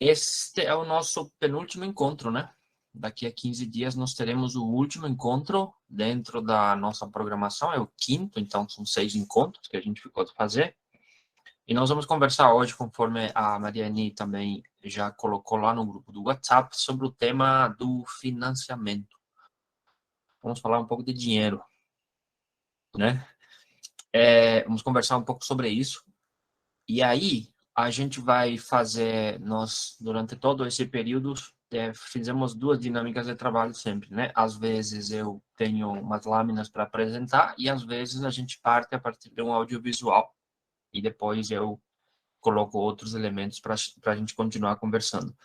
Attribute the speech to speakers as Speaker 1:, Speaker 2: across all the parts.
Speaker 1: Este é o nosso penúltimo encontro, né? Daqui a 15 dias nós teremos o último encontro dentro da nossa programação, é o quinto, então são 6 encontros que a gente ficou de fazer. E nós vamos conversar hoje, conforme a Mariane também já colocou lá no grupo do WhatsApp, sobre o tema do financiamento. Vamos falar um pouco de dinheiro, né? Vamos conversar um pouco sobre isso. E aí, a gente vai fazer, nós, durante todo esse período, fizemos 2 dinâmicas de trabalho sempre, né? Às vezes eu tenho umas lâminas para apresentar e às vezes a gente parte a partir de um audiovisual e depois eu coloco outros elementos para a gente continuar conversando.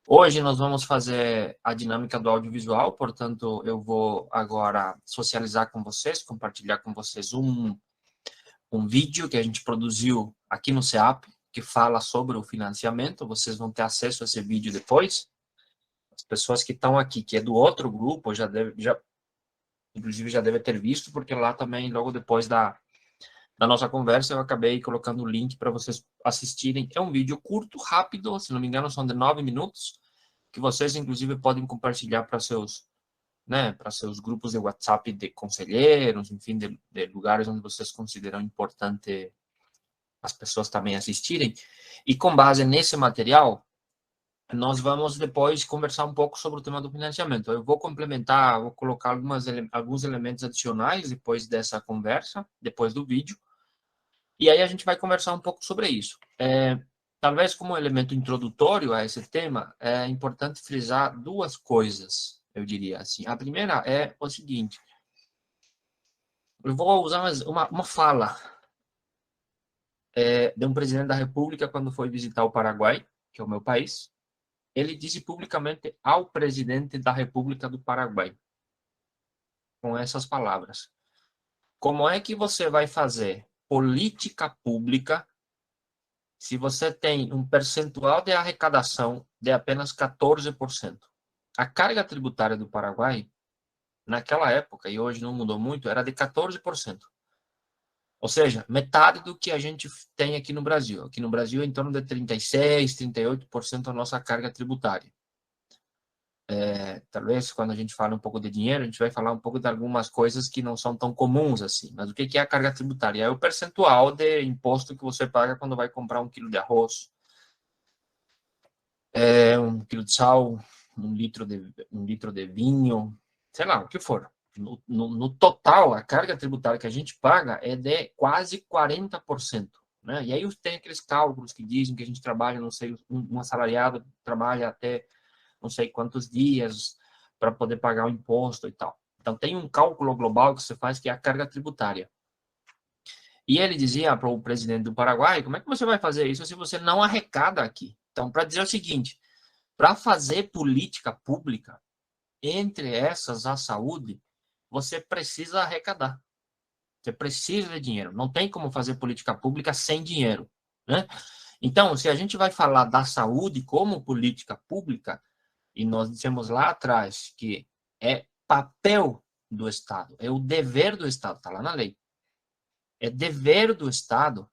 Speaker 1: Hoje nós vamos fazer a dinâmica do audiovisual, portanto eu vou agora socializar com vocês, compartilhar com vocês um vídeo que a gente produziu aqui no CEAP, que fala sobre o financiamento. Vocês vão ter acesso a esse vídeo depois. As pessoas que estão aqui, que é do outro grupo, inclusive já deve ter visto, porque lá também, logo depois da nossa conversa, eu acabei colocando o link para vocês assistirem. É um vídeo curto, rápido, se não me engano, são de 9 minutos, que vocês, inclusive, podem compartilhar para seus, né, para seus grupos de WhatsApp de conselheiros, enfim, de lugares onde vocês consideram importante as pessoas também assistirem. E com base nesse material, nós vamos depois conversar um pouco sobre o tema do financiamento. Eu vou complementar, vou colocar alguns elementos adicionais depois dessa conversa, depois do vídeo, e aí a gente vai conversar um pouco sobre isso. Talvez como elemento introdutório a esse tema, é importante frisar 2 coisas, eu diria assim. A primeira é o seguinte: eu vou usar uma fala de um presidente da República quando foi visitar o Paraguai, que é o meu país. Ele disse publicamente ao presidente da República do Paraguai, com essas palavras: como é que você vai fazer política pública se você tem um percentual de arrecadação de apenas 14%? A carga tributária do Paraguai, naquela época, e hoje não mudou muito, era de 14%. Ou seja, metade do que a gente tem aqui no Brasil. Aqui no Brasil, em torno de 36%, 38% a nossa carga tributária. Talvez quando a gente fala um pouco de dinheiro, a gente vai falar um pouco de algumas coisas que não são tão comuns assim. Mas o que é a carga tributária? É o percentual de imposto que você paga quando vai comprar 1 quilo de arroz, 1 quilo de sal, um litro de vinho, sei lá, o que for. No total, a carga tributária que a gente paga é de quase 40%. Né? E aí tem aqueles cálculos que dizem que a gente trabalha, não sei, um assalariado trabalha até não sei quantos dias para poder pagar o imposto e tal. Então, tem um cálculo global que você faz que é a carga tributária. E ele dizia para o presidente do Paraguai: como é que você vai fazer isso se você não arrecada aqui? Então, para dizer o seguinte: para fazer política pública, entre essas a saúde, você precisa arrecadar. Você precisa de dinheiro. Não tem como fazer política pública sem dinheiro, né? Então, se a gente vai falar da saúde como política pública, e nós dissemos lá atrás que é papel do Estado, é o dever do Estado, está lá na lei. É dever do Estado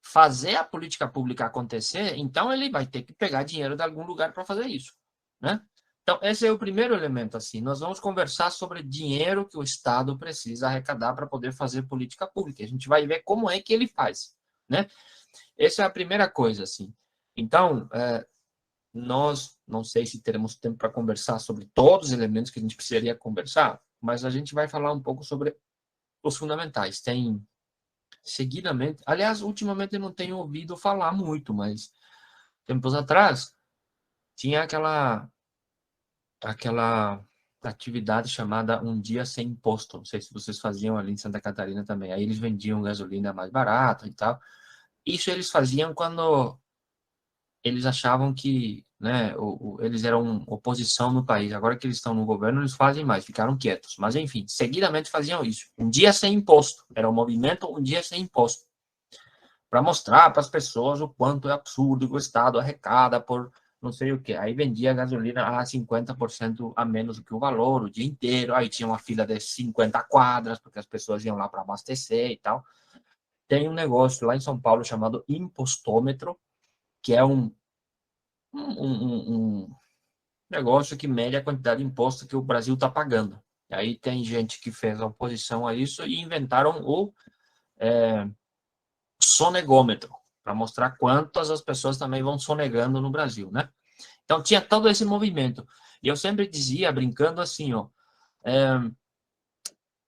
Speaker 1: fazer a política pública acontecer, então ele vai ter que pegar dinheiro de algum lugar para fazer isso, né? Então, esse é o primeiro elemento, assim. Nós vamos conversar sobre dinheiro que o Estado precisa arrecadar para poder fazer política pública. A gente vai ver como é que ele faz, né? Essa é a primeira coisa, assim. Então, nós, não sei se teremos tempo para conversar sobre todos os elementos que a gente precisaria conversar, mas a gente vai falar um pouco sobre os fundamentais. Tem, seguidamente, aliás, ultimamente eu não tenho ouvido falar muito, mas tempos atrás tinha aquela atividade chamada Um Dia Sem Imposto. Não sei se vocês faziam ali em Santa Catarina também. Aí eles vendiam gasolina mais barata e tal. Isso eles faziam quando eles achavam que, né, eles eram oposição no país. Agora que eles estão no governo, eles fazem mais, ficaram quietos. Mas, enfim, seguidamente faziam isso. Um dia sem imposto. Era o movimento Um Dia Sem Imposto. Para mostrar para as pessoas o quanto é absurdo que o Estado arrecada por não sei o quê. Aí vendia a gasolina a 50% a menos do que o valor, o dia inteiro. Aí tinha uma fila de 50 quadras, porque as pessoas iam lá para abastecer e tal. Tem um negócio lá em São Paulo chamado impostômetro, que é um negócio que mede a quantidade de imposto que o Brasil está pagando. E aí tem gente que fez a oposição a isso e inventaram o sonegômetro, para mostrar quantas as pessoas também vão sonegando no Brasil, né? Então, tinha todo esse movimento. E eu sempre dizia, brincando assim, ó,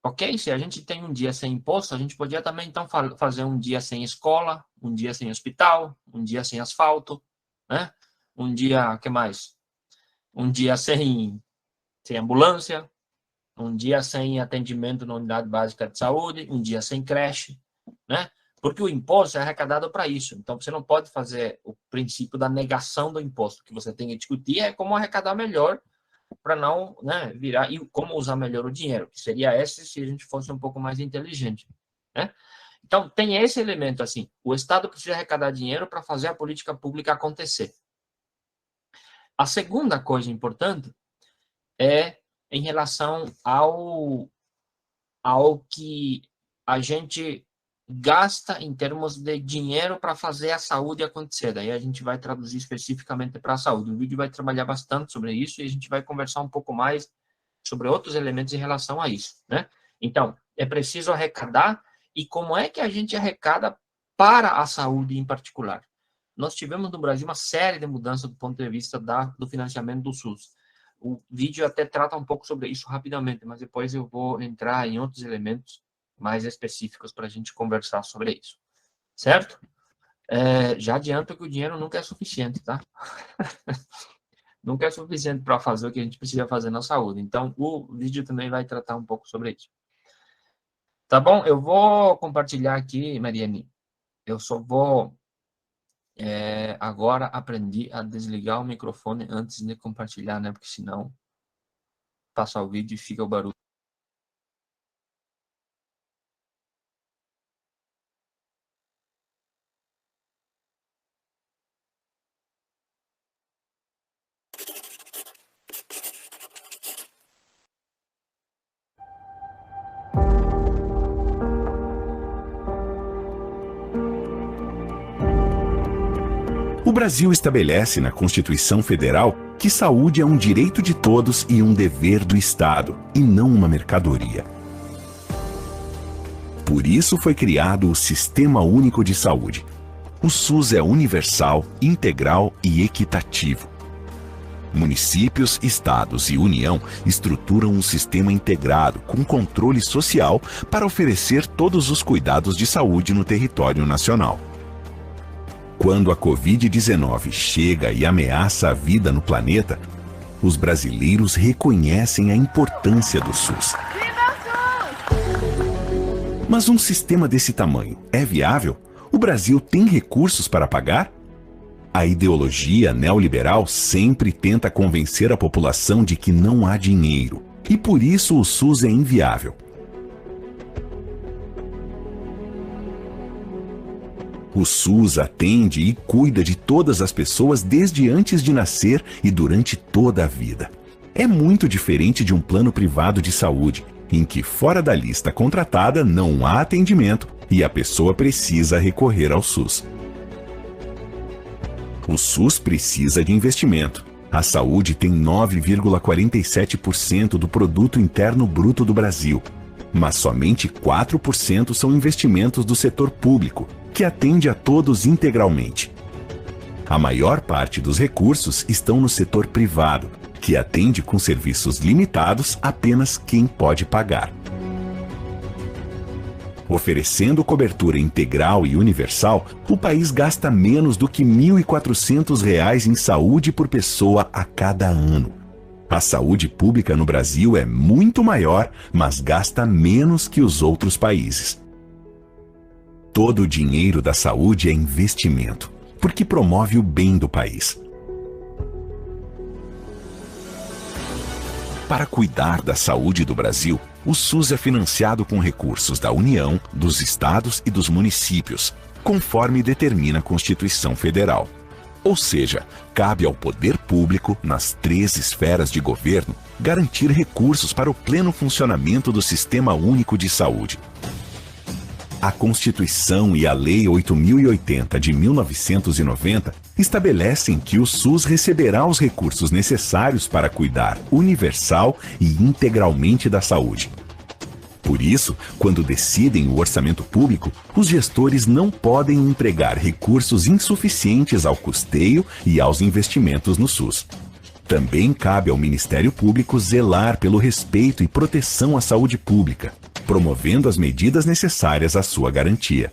Speaker 1: ok, se a gente tem um dia sem imposto, a gente podia também, então, fazer um dia sem escola, um dia sem hospital, um dia sem asfalto, né? Um dia, o que mais? Um dia sem ambulância, um dia sem atendimento na unidade básica de saúde, um dia sem creche, né? Porque o imposto é arrecadado para isso. Então, você não pode fazer o princípio da negação do imposto. O que você tem que discutir é como arrecadar melhor para não, né, virar... E como usar melhor o dinheiro, que seria esse se a gente fosse um pouco mais inteligente, né? Então, tem esse elemento, assim. O Estado precisa arrecadar dinheiro para fazer a política pública acontecer. A segunda coisa importante é em relação ao que a gente gasta em termos de dinheiro para fazer a saúde acontecer. Daí a gente vai traduzir especificamente para a saúde. O vídeo vai trabalhar bastante sobre isso e a gente vai conversar um pouco mais sobre outros elementos em relação a isso, né? Então, é preciso arrecadar, e como é que a gente arrecada para a saúde em particular? Nós tivemos no Brasil uma série de mudanças do ponto de vista do financiamento do SUS. O vídeo até trata um pouco sobre isso rapidamente, mas depois eu vou entrar em outros elementos mais específicos para a gente conversar sobre isso, certo? Já adianto que o dinheiro nunca é suficiente, tá? Nunca é suficiente para fazer o que a gente precisa fazer na saúde. Então, o vídeo também vai tratar um pouco sobre isso. Tá bom? Eu vou compartilhar aqui, Mariane. Eu só vou... agora aprendi a desligar o microfone antes de compartilhar, né? Porque senão passa o vídeo e fica o barulho.
Speaker 2: O Brasil estabelece na Constituição Federal que saúde é um direito de todos e um dever do Estado, e não uma mercadoria. Por isso foi criado o Sistema Único de Saúde. O SUS é universal, integral e equitativo. Municípios, estados e União estruturam um sistema integrado com controle social para oferecer todos os cuidados de saúde no território nacional. Quando a Covid-19 chega e ameaça a vida no planeta, os brasileiros reconhecem a importância do SUS. Mas um sistema desse tamanho é viável? O Brasil tem recursos para pagar? A ideologia neoliberal sempre tenta convencer a população de que não há dinheiro, e por isso o SUS é inviável. O SUS atende e cuida de todas as pessoas desde antes de nascer e durante toda a vida. É muito diferente de um plano privado de saúde, em que fora da lista contratada não há atendimento e a pessoa precisa recorrer ao SUS. O SUS precisa de investimento. A saúde tem 9,47% do produto interno bruto do Brasil, mas somente 4% são investimentos do setor público, que atende a todos integralmente. A maior parte dos recursos estão no setor privado, que atende com serviços limitados apenas quem pode pagar. Oferecendo cobertura integral e universal, o país gasta menos do que R$ 1.400 em saúde por pessoa a cada ano. A saúde pública no Brasil é muito maior, mas gasta menos que os outros países. Todo o dinheiro da saúde é investimento, porque promove o bem do país. Para cuidar da saúde do Brasil, o SUS é financiado com recursos da União, dos estados e dos municípios, conforme determina a Constituição Federal. Ou seja, cabe ao poder público, nas 3 esferas de governo, garantir recursos para o pleno funcionamento do Sistema Único de Saúde. A Constituição e a Lei 8.080 de 1990 estabelecem que o SUS receberá os recursos necessários para cuidar universal e integralmente da saúde. Por isso, quando decidem o orçamento público, os gestores não podem empregar recursos insuficientes ao custeio e aos investimentos no SUS. Também cabe ao Ministério Público zelar pelo respeito e proteção à saúde pública, promovendo as medidas necessárias à sua garantia.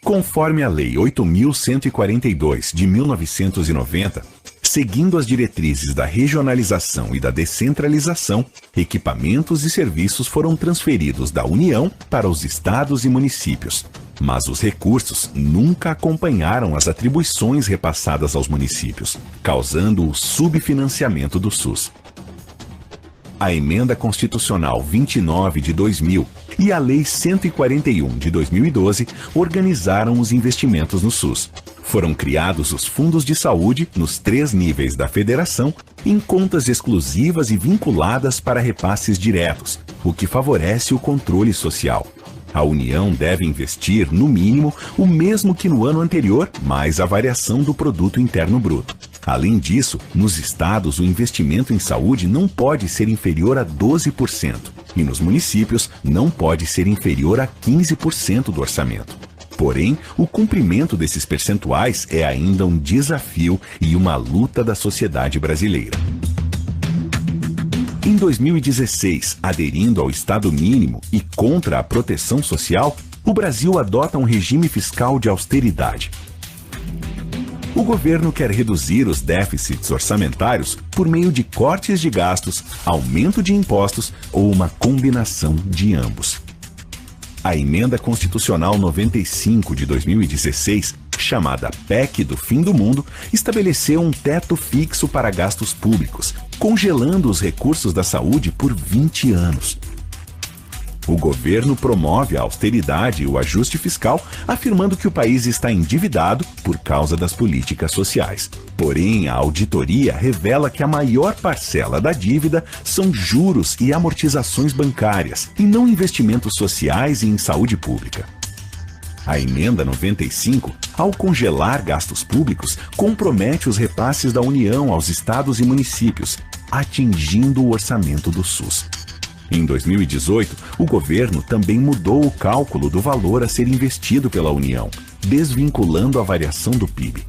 Speaker 2: Conforme a Lei 8.142 de 1990, seguindo as diretrizes da regionalização e da descentralização, equipamentos e serviços foram transferidos da União para os estados e municípios, mas os recursos nunca acompanharam as atribuições repassadas aos municípios, causando o subfinanciamento do SUS. A Emenda Constitucional 29 de 2000 e a Lei 141 de 2012 organizaram os investimentos no SUS. Foram criados os fundos de saúde nos 3 níveis da federação em contas exclusivas e vinculadas para repasses diretos, o que favorece o controle social. A União deve investir, no mínimo, o mesmo que no ano anterior, mais a variação do Produto Interno Bruto. Além disso, nos estados o investimento em saúde não pode ser inferior a 12% e nos municípios não pode ser inferior a 15% do orçamento. Porém, o cumprimento desses percentuais é ainda um desafio e uma luta da sociedade brasileira. Em 2016, aderindo ao Estado mínimo e contra a proteção social, o Brasil adota um regime fiscal de austeridade. O governo quer reduzir os déficits orçamentários por meio de cortes de gastos, aumento de impostos ou uma combinação de ambos. A Emenda Constitucional 95 de 2016, chamada PEC do Fim do Mundo, estabeleceu um teto fixo para gastos públicos, congelando os recursos da saúde por 20 anos. O governo promove a austeridade e o ajuste fiscal, afirmando que o país está endividado por causa das políticas sociais. Porém, a auditoria revela que a maior parcela da dívida são juros e amortizações bancárias, e não investimentos sociais e em saúde pública. A Emenda 95, ao congelar gastos públicos, compromete os repasses da União aos estados e municípios, atingindo o orçamento do SUS. Em 2018, o governo também mudou o cálculo do valor a ser investido pela União, desvinculando a variação do PIB.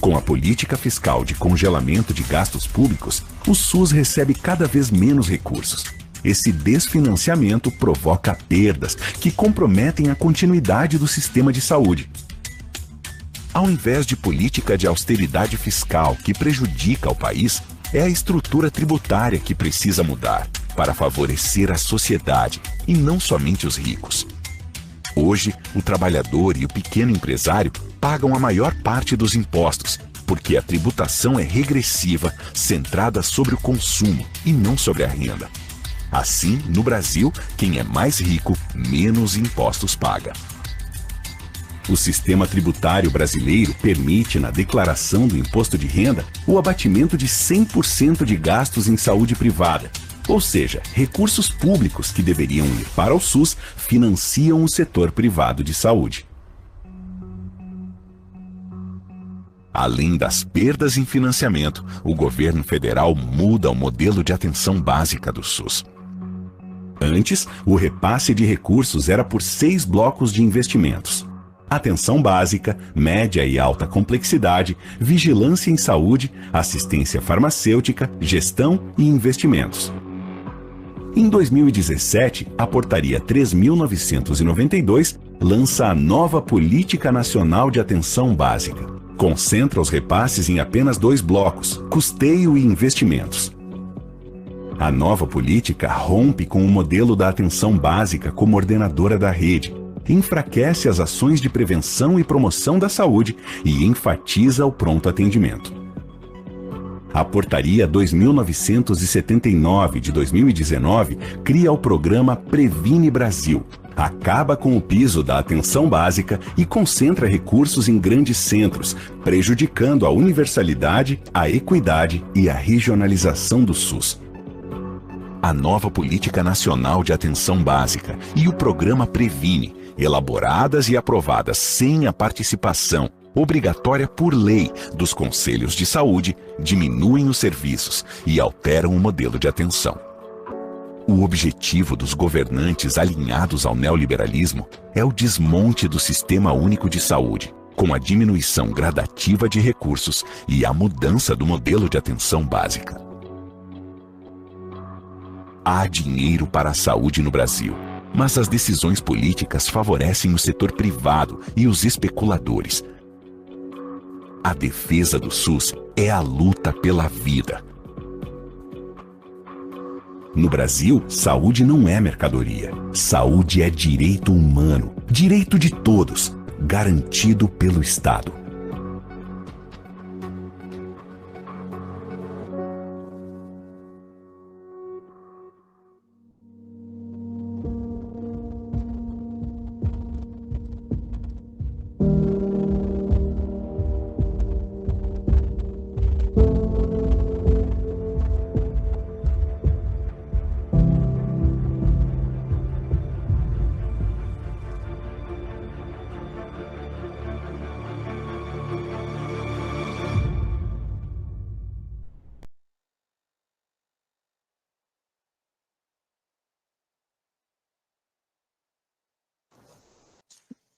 Speaker 2: Com a política fiscal de congelamento de gastos públicos, o SUS recebe cada vez menos recursos. Esse desfinanciamento provoca perdas que comprometem a continuidade do sistema de saúde. Ao invés de política de austeridade fiscal que prejudica o país, é a estrutura tributária que precisa mudar para favorecer a sociedade e não somente os ricos. Hoje, o trabalhador e o pequeno empresário pagam a maior parte dos impostos, porque a tributação é regressiva, centrada sobre o consumo e não sobre a renda. Assim, no Brasil, quem é mais rico, menos impostos paga. O sistema tributário brasileiro permite, na declaração do imposto de renda, o abatimento de 100% de gastos em saúde privada, ou seja, recursos públicos que deveriam ir para o SUS financiam o setor privado de saúde. Além das perdas em financiamento, o governo federal muda o modelo de atenção básica do SUS. Antes, o repasse de recursos era por 6 blocos de investimentos: atenção básica, média e alta complexidade, vigilância em saúde, assistência farmacêutica, gestão e investimentos. Em 2017, a Portaria 3.992 lança a nova Política Nacional de Atenção Básica. Concentra os repasses em apenas 2 blocos, custeio e investimentos. A nova política rompe com o modelo da atenção básica como ordenadora da rede, enfraquece as ações de prevenção e promoção da saúde e enfatiza o pronto atendimento. A Portaria 2.979 de 2019 cria o programa Previne Brasil, acaba com o piso da atenção básica e concentra recursos em grandes centros, prejudicando a universalidade, a equidade e a regionalização do SUS. A nova Política Nacional de Atenção Básica e o programa Previne elaboradas e aprovadas sem a participação obrigatória por lei dos conselhos de saúde, diminuem os serviços e alteram o modelo de atenção. O objetivo dos governantes alinhados ao neoliberalismo é o desmonte do Sistema Único de Saúde, com a diminuição gradativa de recursos e a mudança do modelo de atenção básica. Há dinheiro para a saúde no Brasil, mas as decisões políticas favorecem o setor privado e os especuladores. A defesa do SUS é a luta pela vida. No Brasil, saúde não é mercadoria. Saúde é direito humano, direito de todos, garantido pelo Estado.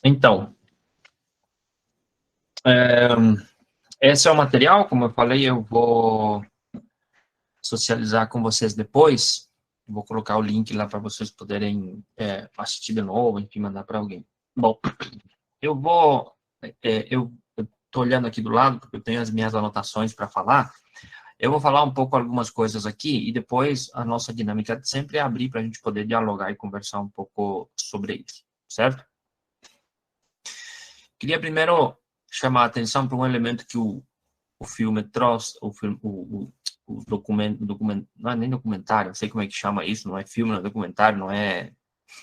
Speaker 1: Então, esse é o material, como eu falei, eu vou socializar com vocês depois, vou colocar o link lá para vocês poderem assistir de novo, enfim, mandar para alguém. Bom, eu estou olhando aqui do lado, porque eu tenho as minhas anotações para falar, eu vou falar um pouco algumas coisas aqui, e depois a nossa dinâmica de sempre é abrir para a gente poder dialogar e conversar um pouco sobre isso, certo? Queria primeiro chamar a atenção para um elemento que o filme trouxe, o documento, não é nem documentário, não sei como é que chama isso, não é filme, não é documentário, não é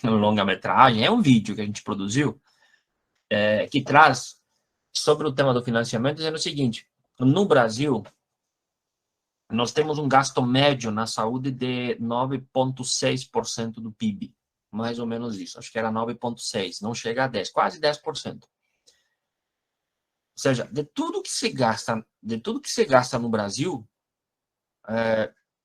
Speaker 1: longa-metragem, é um vídeo que a gente produziu, que traz sobre o tema do financiamento, dizendo o seguinte: no Brasil, nós temos um gasto médio na saúde de 9,6% do PIB, mais ou menos isso, acho que era 9,6%, não chega a 10%, quase 10%. Ou seja, de tudo que se gasta no Brasil,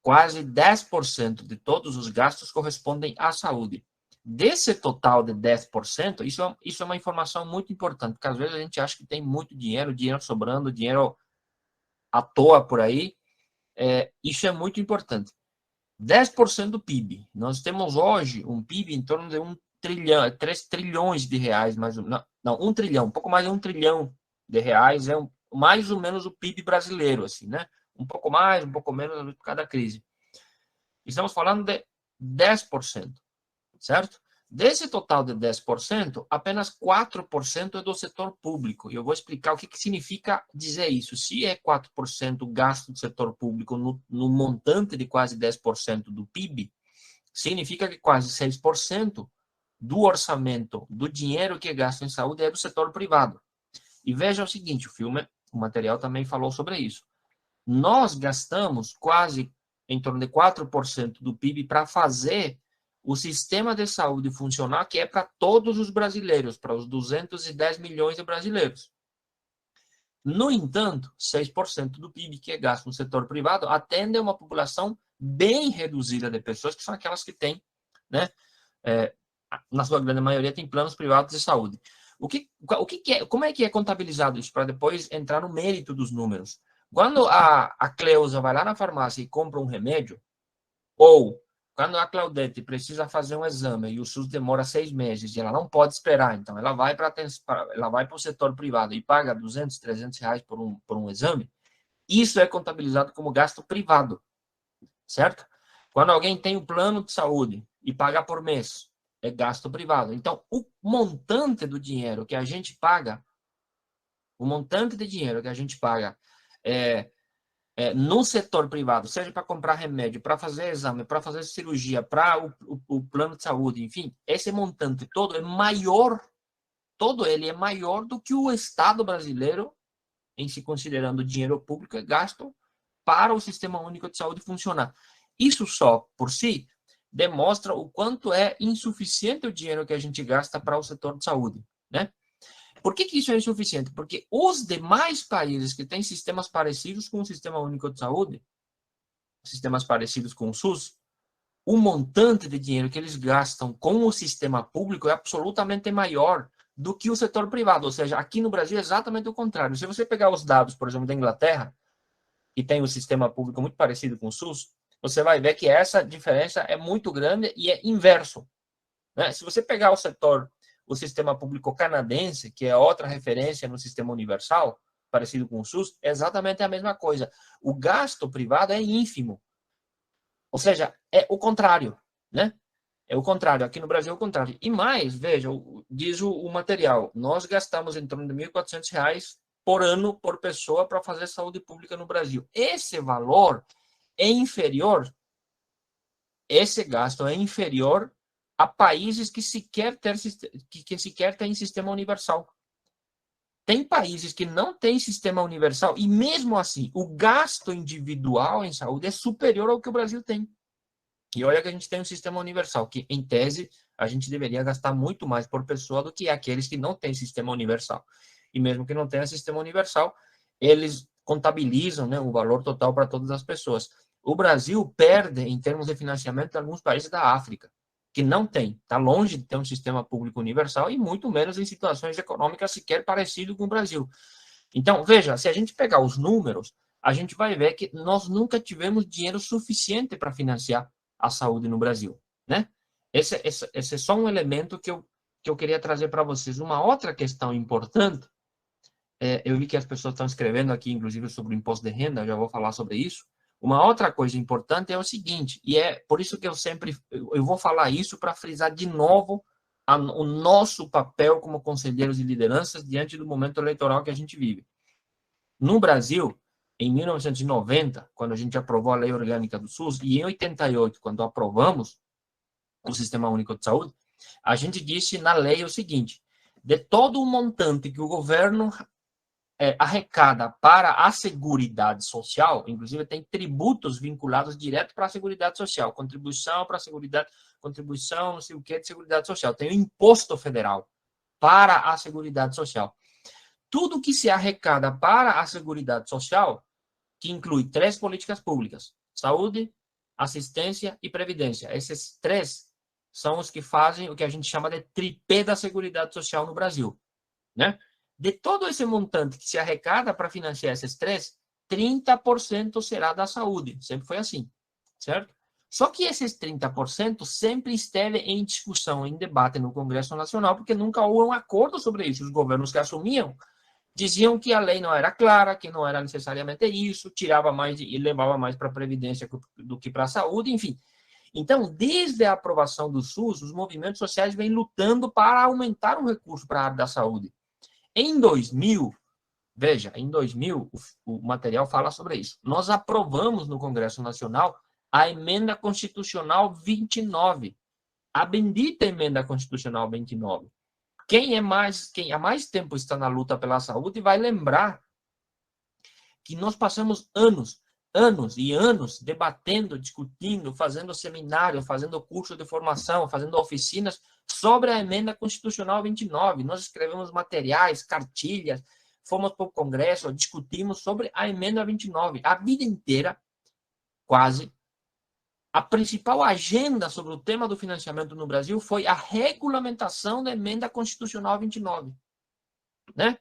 Speaker 1: quase 10% de todos os gastos correspondem à saúde. Desse total de 10%, isso é uma informação muito importante, porque às vezes a gente acha que tem muito dinheiro sobrando, dinheiro à toa por aí. Isso é muito importante. 10% do PIB. Nós temos hoje um PIB em torno de 1 trilhão, 3 trilhões de reais, mais ou menos. Não, 1 trilhão, um pouco mais de 1 trilhão de reais, mais ou menos o PIB brasileiro, assim, né? Um pouco mais, um pouco menos por causa da crise. Estamos falando de 10%, certo? Desse total de 10%, apenas 4% é do setor público. E eu vou explicar o que significa dizer isso. Se é 4% gasto do setor público no montante de quase 10% do PIB, significa que quase 6% do orçamento, do dinheiro que é gasto em saúde, é do setor privado. E veja o seguinte, o material também falou sobre isso. Nós gastamos quase em torno de 4% do PIB para fazer o sistema de saúde funcionar, que é para todos os brasileiros, para os 210 milhões de brasileiros. No entanto, 6% do PIB que é gasto no setor privado atende a uma população bem reduzida de pessoas, que são aquelas que têm, né, na sua grande maioria, tem planos privados de saúde. Como é que é contabilizado isso, para depois entrar no mérito dos números? Quando a Cleusa vai lá na farmácia e compra um remédio, ou quando a Claudete precisa fazer um exame e o SUS demora 6 meses e ela não pode esperar, então ela vai para o setor privado e paga 200, 300 reais por um exame, isso é contabilizado como gasto privado, certo? Quando alguém tem um plano de saúde e paga por mês, é gasto privado. Então, o montante de dinheiro que a gente paga no setor privado, seja para comprar remédio, para fazer exame, para fazer cirurgia, para o plano de saúde, enfim, esse montante todo é maior, do que o Estado brasileiro, em se considerando dinheiro público, é gasto para o Sistema Único de Saúde funcionar. Isso só, por si, demonstra o quanto é insuficiente o dinheiro que a gente gasta para o setor de saúde, né? Por que isso é insuficiente? Porque os demais países que têm sistemas parecidos com o Sistema Único de Saúde, sistemas parecidos com o SUS, o montante de dinheiro que eles gastam com o sistema público é absolutamente maior do que o setor privado. Ou seja, aqui no Brasil é exatamente o contrário. Se você pegar os dados, por exemplo, da Inglaterra, que tem um sistema público muito parecido com o SUS, você vai ver que essa diferença é muito grande e é inverso, né? Se você pegar o sistema público canadense, que é outra referência no sistema universal, parecido com o SUS, é exatamente a mesma coisa. O gasto privado é ínfimo. Ou seja, é o contrário, né? É o contrário. Aqui no Brasil é o contrário. E mais, veja, diz o material, nós gastamos em torno de R$ 1.400 por ano, por pessoa, para fazer saúde pública no Brasil. Esse valor é inferior, esse gasto é inferior a países que sequer têm sistema universal. Tem países que não têm sistema universal e, mesmo assim, o gasto individual em saúde é superior ao que o Brasil tem. E olha que a gente tem um sistema universal, que, em tese, a gente deveria gastar muito mais por pessoa do que aqueles que não têm sistema universal. E mesmo que não tenha sistema universal, eles contabilizam, né, o valor total para todas as pessoas. O Brasil perde, em termos de financiamento, alguns países da África, que não tem, está longe de ter um sistema público universal e muito menos em situações econômicas sequer parecido com o Brasil. Então, veja, se a gente pegar os números, a gente vai ver que nós nunca tivemos dinheiro suficiente para financiar a saúde no Brasil, né? Esse é só um elemento que eu queria trazer para vocês. Uma outra questão importante, eu vi que as pessoas estão escrevendo aqui, inclusive, sobre o imposto de renda, já vou falar sobre isso. Uma outra coisa importante é o seguinte, e é por isso que eu vou falar isso para frisar de novo o nosso papel como conselheiros e lideranças diante do momento eleitoral que a gente vive. No Brasil, em 1990, quando a gente aprovou a Lei Orgânica do SUS, e em 88, quando aprovamos o Sistema Único de Saúde, a gente disse na lei o seguinte, de todo o montante que o governo arrecada para a Seguridade Social, inclusive tem tributos vinculados direto para a Seguridade Social, contribuição para a Seguridade, contribuição, não sei o que, de Seguridade Social, tem o imposto federal para a Seguridade Social. Tudo que se arrecada para a Seguridade Social, que inclui 3 políticas públicas, saúde, assistência e previdência. Esses 3 são os que fazem o que a gente chama de tripé da Seguridade Social no Brasil, né? De todo esse montante que se arrecada para financiar esses 3, 30% será da saúde. Sempre foi assim, certo? Só que esses 30% sempre esteve em discussão, em debate no Congresso Nacional, porque nunca houve um acordo sobre isso. Os governos que assumiam diziam que a lei não era clara, que não era necessariamente isso, tirava mais e levava mais para a Previdência do que para a saúde, enfim. Então, desde a aprovação do SUS, os movimentos sociais vêm lutando para aumentar o recurso para a área da saúde. Em 2000, veja, em 2000, o material fala sobre isso. Nós aprovamos no Congresso Nacional a Emenda Constitucional 29, a bendita Emenda Constitucional 29. Quem há mais tempo está na luta pela saúde vai lembrar que nós passamos anos e anos debatendo, discutindo, fazendo seminário, fazendo curso de formação, fazendo oficinas sobre a Emenda Constitucional 29. Nós escrevemos materiais, cartilhas, fomos para o Congresso, discutimos sobre a Emenda 29. A vida inteira, quase, a principal agenda sobre o tema do financiamento no Brasil foi a regulamentação da Emenda Constitucional 29. Né?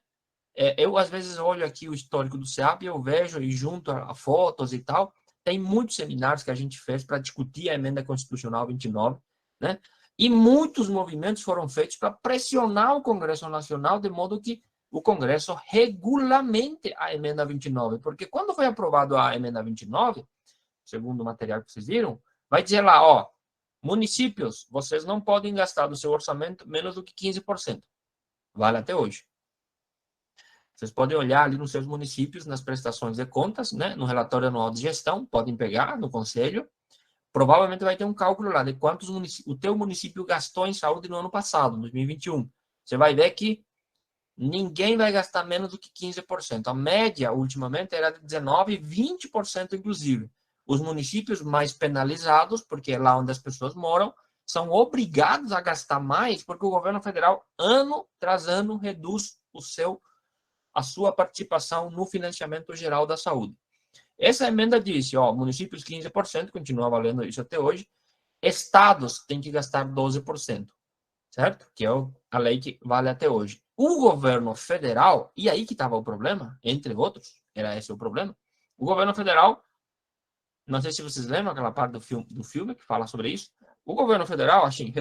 Speaker 1: Eu, às vezes, olho aqui o histórico do SEAP e eu vejo, e junto a fotos e tal, tem muitos seminários que a gente fez para discutir a Emenda Constitucional 29, né? E muitos movimentos foram feitos para pressionar o Congresso Nacional de modo que o Congresso regulamente a Emenda 29. Porque quando foi aprovado a Emenda 29, segundo o material que vocês viram, vai dizer lá, ó, municípios, vocês não podem gastar do seu orçamento menos do que 15%. Vale até hoje. Vocês podem olhar ali nos seus municípios, nas prestações de contas, né, no relatório anual de gestão, podem pegar no conselho, provavelmente vai ter um cálculo lá de quantos o teu município gastou em saúde no ano passado, 2021. Você vai ver que ninguém vai gastar menos do que 15%. A média, ultimamente, era de 19%, 20% inclusive. Os municípios mais penalizados, porque é lá onde as pessoas moram, são obrigados a gastar mais, porque o governo federal, ano tras ano, reduz a sua participação no financiamento geral da saúde. Essa emenda disse, municípios 15%, continua valendo isso até hoje, estados têm que gastar 12%, certo? Que é a lei que vale até hoje. O governo federal, e aí que estava o problema, entre outros, era esse o problema, o governo federal, não sei se vocês lembram aquela parte do filme que fala sobre isso, o governo federal, assim,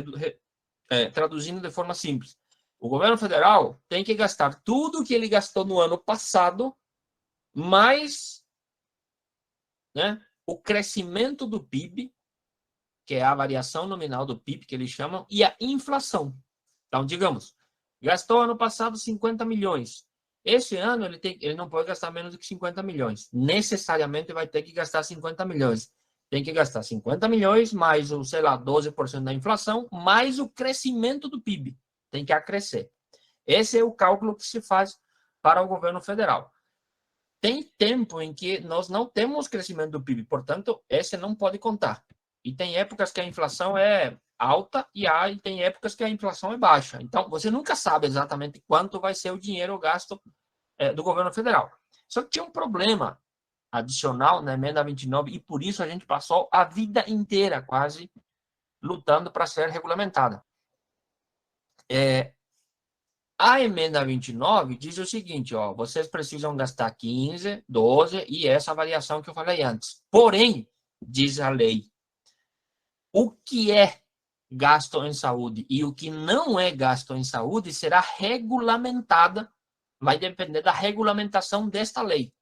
Speaker 1: traduzindo de forma simples, o governo federal tem que gastar tudo que ele gastou no ano passado, mais, né, o crescimento do PIB, que é a variação nominal do PIB, que eles chamam, e a inflação. Então, digamos, gastou ano passado 50 milhões. Esse ano ele não pode gastar menos do que 50 milhões. Necessariamente vai ter que gastar 50 milhões. Tem que gastar 50 milhões mais o, 12% da inflação, mais o crescimento do PIB. Tem que acrescer. Esse é o cálculo que se faz para o governo federal. Tem tempo em que nós não temos crescimento do PIB, portanto, esse não pode contar. E tem épocas que a inflação é alta e tem épocas que a inflação é baixa. Então, você nunca sabe exatamente quanto vai ser o dinheiro gasto do governo federal. Só que tinha um problema adicional na emenda 29 e por isso a gente passou a vida inteira quase lutando para ser regulamentada. A emenda 29 diz o seguinte, vocês precisam gastar 15, 12 e essa variação que eu falei antes. Porém, diz a lei, o que é gasto em saúde e o que não é gasto em saúde será regulamentada, vai depender da regulamentação desta lei.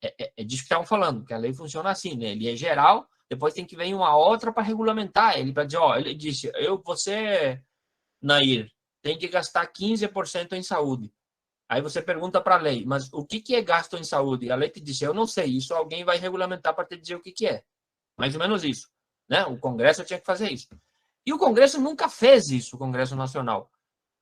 Speaker 1: É disso que estamos falando, que a lei funciona assim, né? Ele é geral, depois tem que vir uma outra para regulamentar ele, para dizer, ele disse, você, Nair, tem que gastar 15% em saúde. Aí você pergunta para a lei, mas o que é gasto em saúde? A lei te disse, eu não sei, isso alguém vai regulamentar para te dizer o que é. Mais ou menos isso. Né? O Congresso tinha que fazer isso. E o Congresso nunca fez isso, o Congresso Nacional.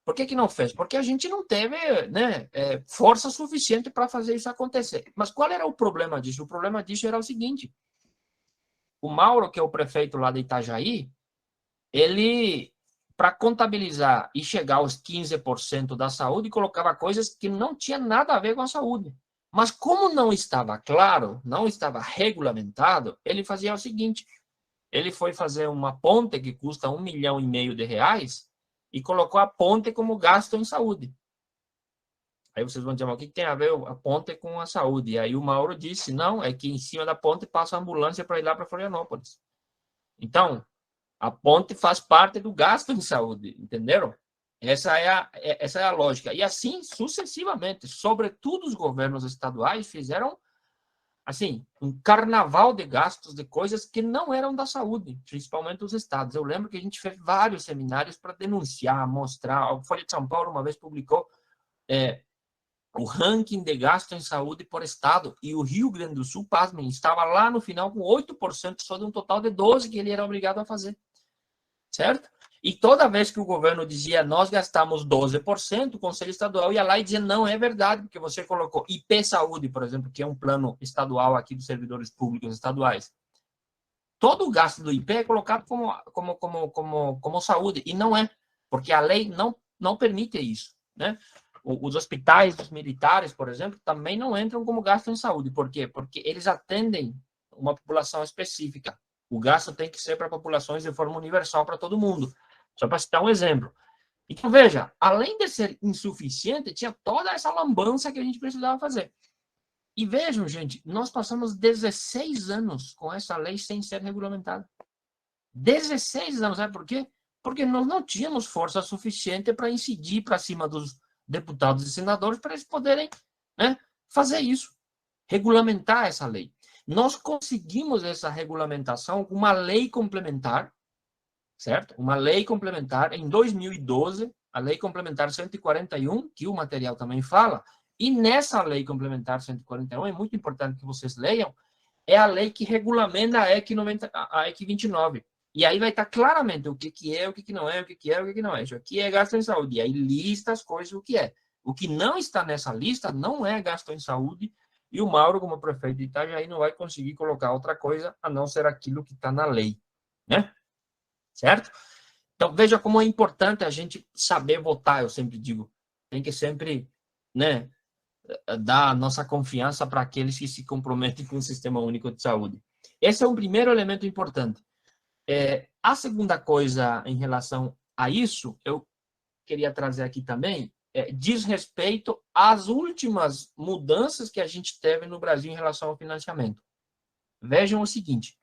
Speaker 1: Por que não fez? Porque a gente não teve, né, força suficiente para fazer isso acontecer. Mas qual era o problema disso? O problema disso era o seguinte. O Mauro, que é o prefeito lá de Itajaí, ele, para contabilizar e chegar aos 15% da saúde, colocava coisas que não tinha nada a ver com a saúde. Mas como não estava claro, não estava regulamentado, ele fazia o seguinte, ele foi fazer uma ponte que custa R$1,5 milhão e colocou a ponte como gasto em saúde. Aí vocês vão dizer, mas o que tem a ver a ponte com a saúde? E aí o Mauro disse, não, é que em cima da ponte passa a ambulância para ir lá para Florianópolis. Então, a ponte faz parte do gasto em saúde, entenderam? Essa é a lógica. E assim, sucessivamente, sobretudo os governos estaduais fizeram assim, um carnaval de gastos de coisas que não eram da saúde, principalmente os estados. Eu lembro que a gente fez vários seminários para denunciar, mostrar. A Folha de São Paulo uma vez publicou o ranking de gasto em saúde por estado, e o Rio Grande do Sul, pasmem, estava lá no final com 8% só de um total de 12% que ele era obrigado a fazer. Certo? E toda vez que o governo dizia nós gastamos 12%, o Conselho Estadual ia lá e dizia não é verdade, porque você colocou IP Saúde, por exemplo, que é um plano estadual aqui dos servidores públicos estaduais. Todo o gasto do IP é colocado como saúde, e não é, porque a lei não permite isso. Né? Os hospitais os militares, por exemplo, também não entram como gasto em saúde. Por quê? Porque eles atendem uma população específica. O gasto tem que ser para populações de forma universal para todo mundo. Só para citar um exemplo. Então, veja, além de ser insuficiente, tinha toda essa lambança que a gente precisava fazer. E vejam, gente, nós passamos 16 anos com essa lei sem ser regulamentada. 16 anos, sabe por quê? Porque nós não tínhamos força suficiente para incidir para cima dos deputados e senadores para eles poderem, né, fazer isso, regulamentar essa lei. Nós conseguimos essa regulamentação com uma lei complementar, certo? Uma lei complementar em 2012, a Lei Complementar 141, que o material também fala, e nessa Lei Complementar 141, é muito importante que vocês leiam, é a lei que regulamenta a EC 29. E aí vai estar claramente o que é, o que não é, o que é, o que não é. Isso aqui é gasto em saúde. E aí lista as coisas, o que é. O que não está nessa lista não é gasto em saúde, E o Mauro, como prefeito de Itajaí, não vai conseguir colocar outra coisa a não ser aquilo que está na lei, né? Certo? Então, veja como é importante a gente saber votar, eu sempre digo. Tem que sempre, né, dar a nossa confiança para aqueles que se comprometem com o Sistema Único de Saúde. Esse é um primeiro elemento importante. A segunda coisa em relação a isso, eu queria trazer aqui também, diz respeito às últimas mudanças que a gente teve no Brasil em relação ao financiamento. Vejam o seguinte,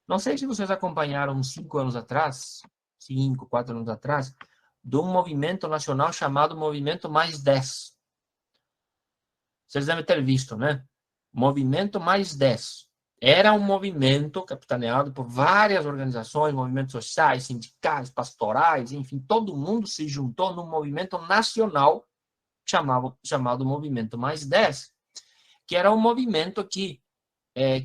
Speaker 1: não sei se vocês acompanharam 5 anos atrás, 5, 4 anos atrás, de um movimento nacional chamado Movimento Mais 10. Vocês devem ter visto, né? Movimento Mais 10. Era um movimento capitaneado por várias organizações, movimentos sociais, sindicais, pastorais, enfim, todo mundo se juntou num movimento nacional chamado Movimento Mais 10, que era um movimento que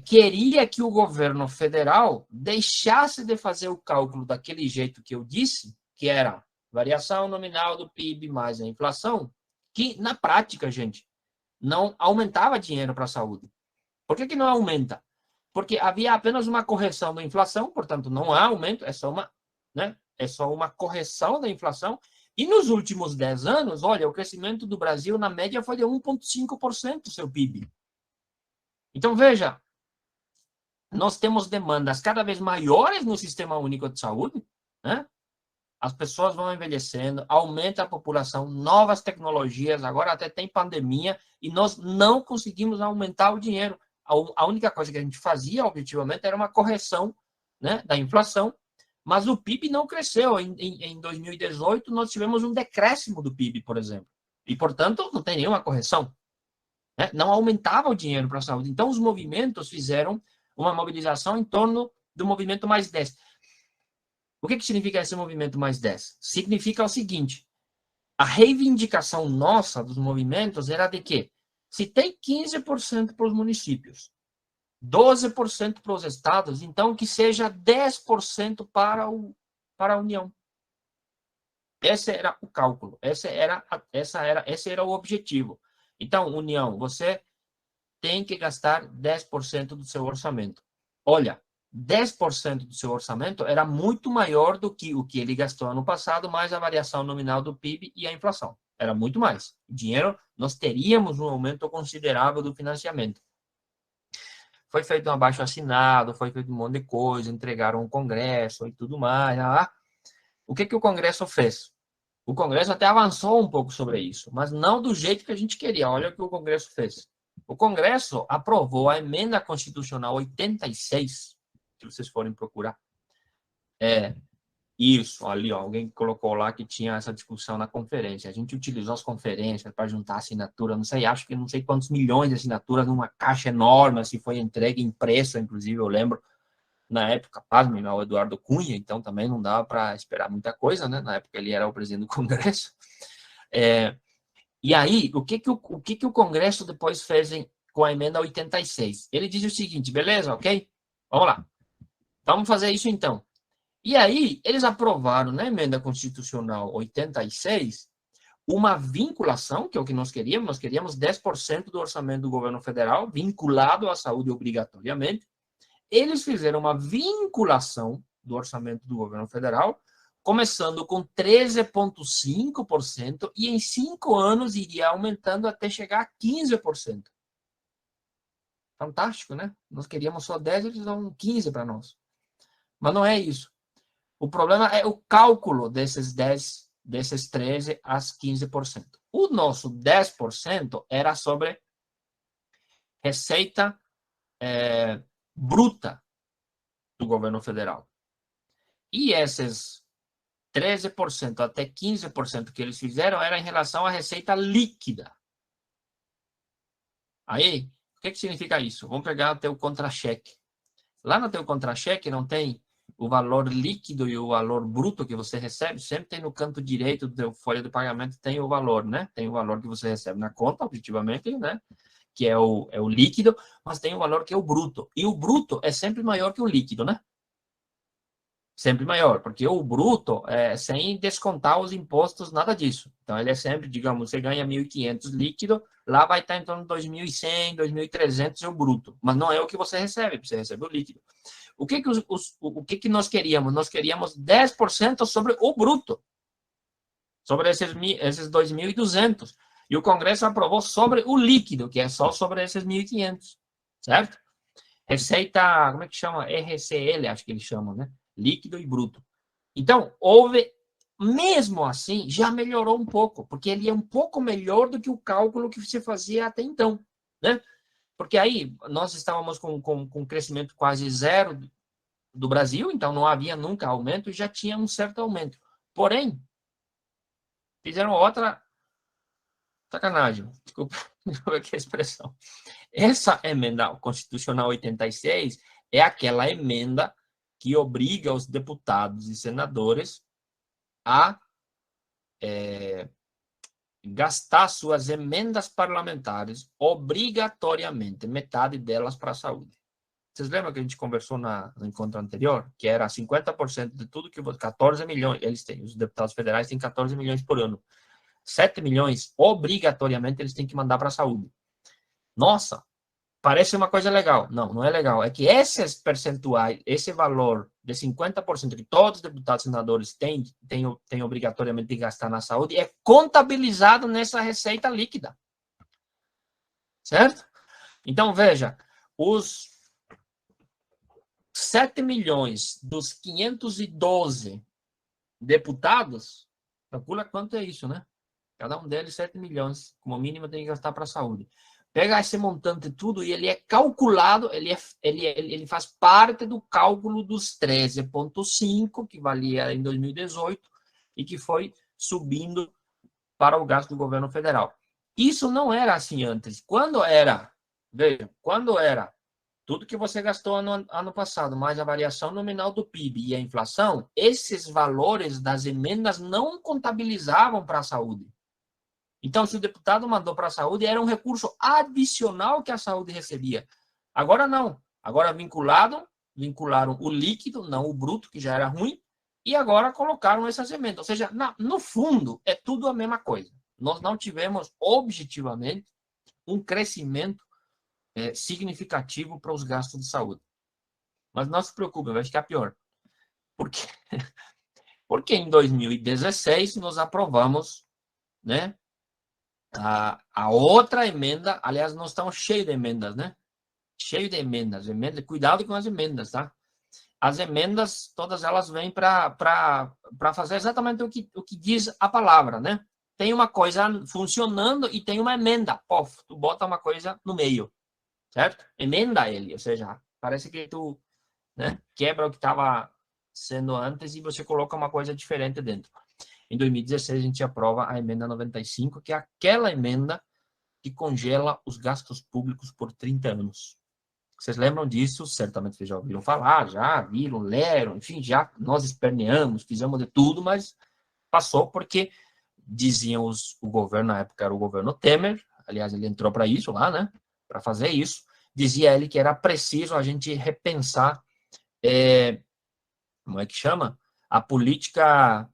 Speaker 1: queria que o governo federal deixasse de fazer o cálculo daquele jeito que eu disse, que era variação nominal do PIB mais a inflação, que na prática, gente, não aumentava dinheiro para a saúde. Por que não aumenta? Porque havia apenas uma correção da inflação, portanto, não há aumento, é só uma correção da inflação. E nos últimos 10 anos, olha, o crescimento do Brasil, na média, foi de 1,5% do seu PIB. Então, veja, nós temos demandas cada vez maiores no Sistema Único de Saúde, né? As pessoas vão envelhecendo, aumenta a população, novas tecnologias, agora até tem pandemia, e nós não conseguimos aumentar o dinheiro. A única coisa que a gente fazia, objetivamente, era uma correção, né, da inflação, mas o PIB não cresceu. Em 2018, nós tivemos um decréscimo do PIB, por exemplo. E, portanto, não tem nenhuma correção, né? Não aumentava o dinheiro para a saúde. Então, os movimentos fizeram uma mobilização em torno do movimento Mais 10. O que significa esse movimento Mais 10? Significa o seguinte, a reivindicação nossa dos movimentos era de que se tem 15% para os municípios, 12% para os estados, então que seja 10% para a União. Esse era o cálculo, esse era o objetivo. Então, União, você tem que gastar 10% do seu orçamento. Olha, 10% do seu orçamento era muito maior do que o que ele gastou ano passado, mais a variação nominal do PIB e a inflação. Era muito mais. Dinheiro, nós teríamos um aumento considerável do financiamento. Foi feito um abaixo-assinado, foi feito um monte de coisa, entregaram um congresso e tudo mais. O que o Congresso fez? O Congresso até avançou um pouco sobre isso, mas não do jeito que a gente queria. Olha o que o Congresso fez. O Congresso aprovou a emenda constitucional 86, se vocês forem procurar. Isso, ali, ó, alguém colocou lá que tinha essa discussão na conferência. A gente utilizou as conferências para juntar assinatura, não sei quantos milhões de assinaturas numa caixa enorme, assim, foi entregue impresso, inclusive, eu lembro, na época, pasmem, o Eduardo Cunha, então também não dava para esperar muita coisa, né? Na época ele era o presidente do Congresso. E aí, o que o Congresso depois fez com a emenda 86? Ele diz o seguinte, beleza, ok? Vamos lá. Vamos fazer isso então. E aí, eles aprovaram na emenda constitucional 86 uma vinculação, que é o que nós queríamos 10% do orçamento do governo federal vinculado à saúde obrigatoriamente. Eles fizeram uma vinculação do orçamento do governo federal, começando com 13,5% e em 5 anos iria aumentando até chegar a 15%. Fantástico, né? Nós queríamos só 10, eles dão 15 para nós. Mas não é isso. O problema é o cálculo desses 10, desses 13 a 15%. O nosso 10% era sobre receita bruta do governo federal. E esses 13% até 15% que eles fizeram era em relação à receita líquida. Aí, o que significa isso? Vamos pegar o teu contra-cheque. Lá no teu contra-cheque não tem o valor líquido e o valor bruto que você recebe, sempre tem no canto direito do teu folha de pagamento, tem o valor, né? Tem o valor que você recebe na conta, objetivamente, né? Que é o líquido, mas tem o valor que é o bruto. E o bruto é sempre maior que o líquido, né? sempre maior, porque o bruto é sem descontar os impostos, nada disso. Então, ele é sempre, digamos, você ganha 1.500 líquido, lá vai estar em torno de 2.100, 2.300 é o bruto, mas não é o que você recebe o líquido. O que nós queríamos? Nós queríamos 10% sobre o bruto, sobre esses 2.200, e o Congresso aprovou sobre o líquido, que é só sobre esses 1.500, certo? Receita, como é que chama? RCL, acho que eles chamam, né? Líquido e bruto. Então, mesmo assim, já melhorou um pouco, porque ele é um pouco melhor do que o cálculo que se fazia até então, né? Porque aí nós estávamos com crescimento quase zero do Brasil, então não havia nunca aumento e já tinha um certo aumento. Porém, fizeram outra sacanagem, desculpa a expressão. Essa emenda constitucional 86 é aquela emenda que obriga os deputados e senadores a gastar suas emendas parlamentares obrigatoriamente, metade delas para a saúde. Vocês lembram que a gente conversou no encontro anterior? Que era 50% de tudo que... 14 milhões, eles têm, os deputados federais têm 14 milhões por ano. 7 milhões, obrigatoriamente, eles têm que mandar para a saúde. Nossa, parece uma coisa legal. Não, não é legal. É que esses percentuais, esse valor de 50% que todos os deputados e senadores têm obrigatoriamente de gastar na saúde é contabilizado nessa receita líquida. Certo? Então, veja, os 7 milhões dos 512 deputados, calcula quanto é isso, né? Cada um deles 7 milhões, como mínimo tem que gastar para a saúde. Pega esse montante tudo e ele é calculado, ele faz parte do cálculo dos 13,5, que valia em 2018, e que foi subindo para o gasto do governo federal. Isso não era assim antes. Quando era tudo que você gastou ano passado, mais a variação nominal do PIB e a inflação, esses valores das emendas não contabilizavam para a saúde. Então, se o deputado mandou para a saúde, era um recurso adicional que a saúde recebia. Agora não. Agora vincularam o líquido, não o bruto, que já era ruim, e agora colocaram essas emendas. Ou seja, no fundo, é tudo a mesma coisa. Nós não tivemos, objetivamente, um crescimento significativo para os gastos de saúde. Mas não se preocupe, vai ficar pior. Por quê? Porque em 2016 nós aprovamos, né, a outra emenda. Aliás, nós estamos cheios de emendas, né? Cheio de emendas. Cuidado com as emendas, tá? As emendas, todas elas vêm para fazer exatamente o que diz a palavra, né? Tem uma coisa funcionando e tem uma emenda. Pof, tu bota uma coisa no meio, certo? Emenda ele, ou seja, parece que tu, né, quebra o que estava sendo antes e você coloca uma coisa diferente dentro. Em 2016, a gente aprova a emenda 95, que é aquela emenda que congela os gastos públicos por 30 anos. Vocês lembram disso? Certamente vocês já ouviram falar, já viram, leram, enfim, já nós esperneamos, fizemos de tudo, mas passou porque diziam o governo, na época era o governo Temer, aliás, ele entrou para isso lá, né? Para fazer isso. Dizia ele que era preciso a gente repensar, como é que chama? A política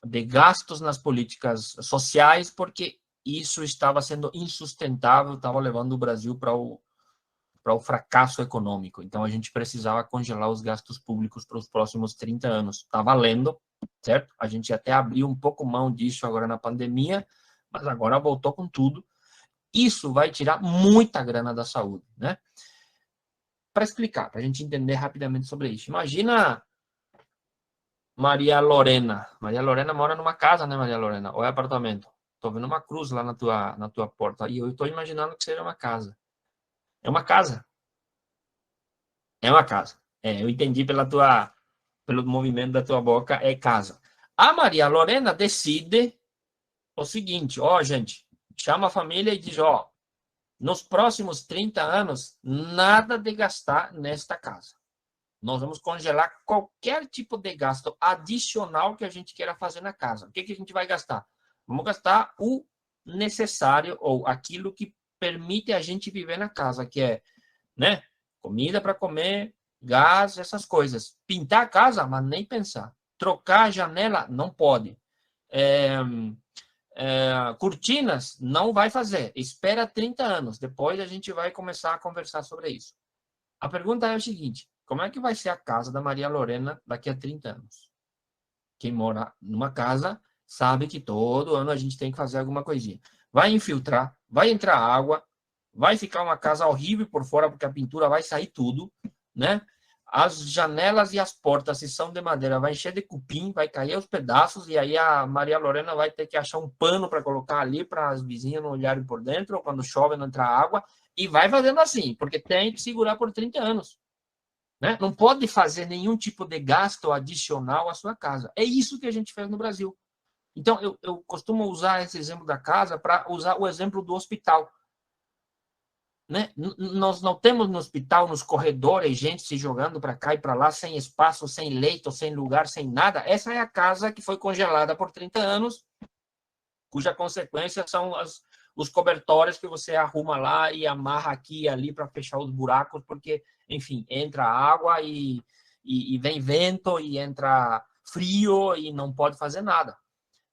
Speaker 1: de gastos nas políticas sociais, porque isso estava sendo insustentável, estava levando o Brasil para o fracasso econômico. Então, a gente precisava congelar os gastos públicos para os próximos 30 anos. Está valendo, certo? A gente até abriu um pouco mão disso agora na pandemia, mas agora voltou com tudo. Isso vai tirar muita grana da saúde, né? Para explicar, para a gente entender rapidamente sobre isso. Imagina Maria Lorena. Maria Lorena mora numa casa, né, Maria Lorena? Ou é apartamento? Estou vendo uma cruz lá na tua porta. E eu estou imaginando que seja uma casa. É uma casa. É uma casa. Eu entendi pelo movimento da tua boca, é casa. A Maria Lorena decide o seguinte, gente, chama a família e diz, nos próximos 30 anos, nada de gastar nesta casa. Nós vamos congelar qualquer tipo de gasto adicional que a gente queira fazer na casa. O que a gente vai gastar? Vamos gastar o necessário ou aquilo que permite a gente viver na casa, que é, né, Comida para comer, gás, essas coisas. Pintar a casa, mas nem pensar. Trocar a janela, não pode. Cortinas, não vai fazer. Espera 30 anos. Depois a gente vai começar a conversar sobre isso. A pergunta é o seguinte: como é que vai ser a casa da Maria Lorena daqui a 30 anos? Quem mora numa casa sabe que todo ano a gente tem que fazer alguma coisinha. Vai infiltrar, vai entrar água, vai ficar uma casa horrível por fora, porque a pintura vai sair tudo, né? As janelas e as portas, se são de madeira, vai encher de cupim, vai cair aos pedaços, e aí a Maria Lorena vai ter que achar um pano para colocar ali, para as vizinhas não olharem por dentro, ou quando chove não entrar água, e vai fazendo assim, porque tem que segurar por 30 anos. Né? Não pode fazer nenhum tipo de gasto adicional à sua casa. É isso que a gente fez no Brasil. Então, eu costumo usar esse exemplo da casa para usar o exemplo do hospital. Né? Nós não temos no hospital, nos corredores, gente se jogando para cá e para lá, sem espaço, sem leito, sem lugar, sem nada. Essa é a casa que foi congelada por 30 anos, cuja consequência são os cobertores que você arruma lá e amarra aqui e ali para fechar os buracos, porque, enfim, entra água e vem vento e entra frio e não pode fazer nada.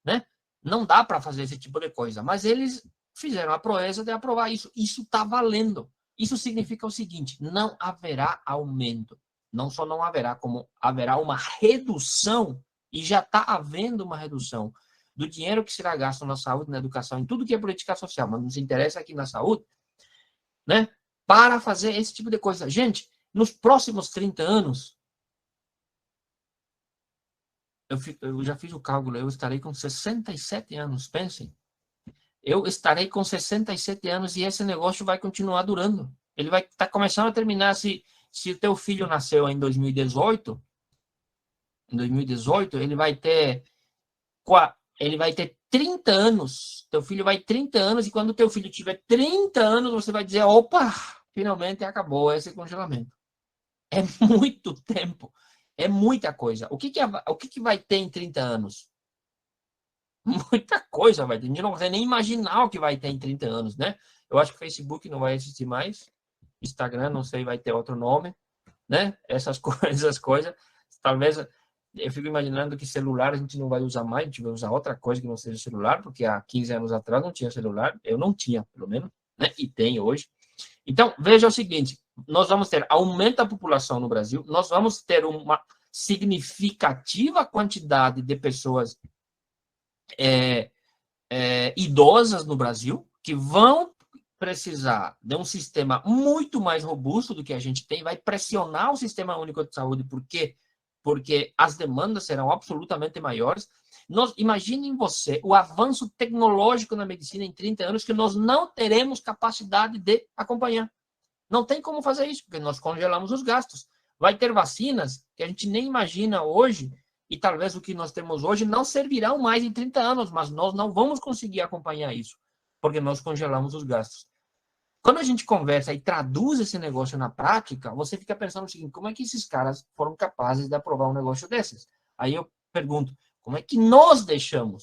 Speaker 1: Né? Não dá para fazer esse tipo de coisa, mas eles fizeram a proeza de aprovar isso. Isso está valendo. Isso significa o seguinte: não haverá aumento. Não só não haverá, como haverá uma redução, e já está havendo uma redução do dinheiro que será gasto na saúde, na educação, em tudo que é política social, mas nos interessa aqui na saúde, né? Para fazer esse tipo de coisa. Gente, nos próximos 30 anos, eu já fiz o cálculo, eu estarei com 67 anos, pensem. Eu estarei com 67 anos e esse negócio vai continuar durando. Ele vai estar começando a terminar. Se o teu filho nasceu em 2018, ele vai ter 30 anos. Teu filho vai 30 anos e quando teu filho tiver 30 anos, você vai dizer: opa, finalmente acabou esse congelamento. É muito tempo. É muita coisa. O que vai ter em 30 anos? Muita coisa vai ter. A gente não consegue nem imaginar o que vai ter em 30 anos, né? Eu acho que o Facebook não vai existir mais. Instagram, não sei, vai ter outro nome, né? Essas coisas. Talvez, eu fico imaginando que celular a gente não vai usar mais, a gente vai usar outra coisa que não seja celular, porque há 15 anos atrás não tinha celular. Eu não tinha, pelo menos, né? E tem hoje. Então, veja o seguinte: nós vamos ter aumento da população no Brasil, nós vamos ter uma significativa quantidade de pessoas idosas no Brasil, que vão precisar de um sistema muito mais robusto do que a gente tem, vai pressionar o Sistema Único de Saúde, porque as demandas serão absolutamente maiores. Imaginem você o avanço tecnológico na medicina em 30 anos que nós não teremos capacidade de acompanhar. Não tem como fazer isso, porque nós congelamos os gastos. Vai ter vacinas que a gente nem imagina hoje, e talvez o que nós temos hoje não servirão mais em 30 anos, mas nós não vamos conseguir acompanhar isso, porque nós congelamos os gastos. Quando a gente conversa e traduz esse negócio na prática, você fica pensando o seguinte: como é que esses caras foram capazes de aprovar um negócio desses? Aí eu pergunto: como é que nós deixamos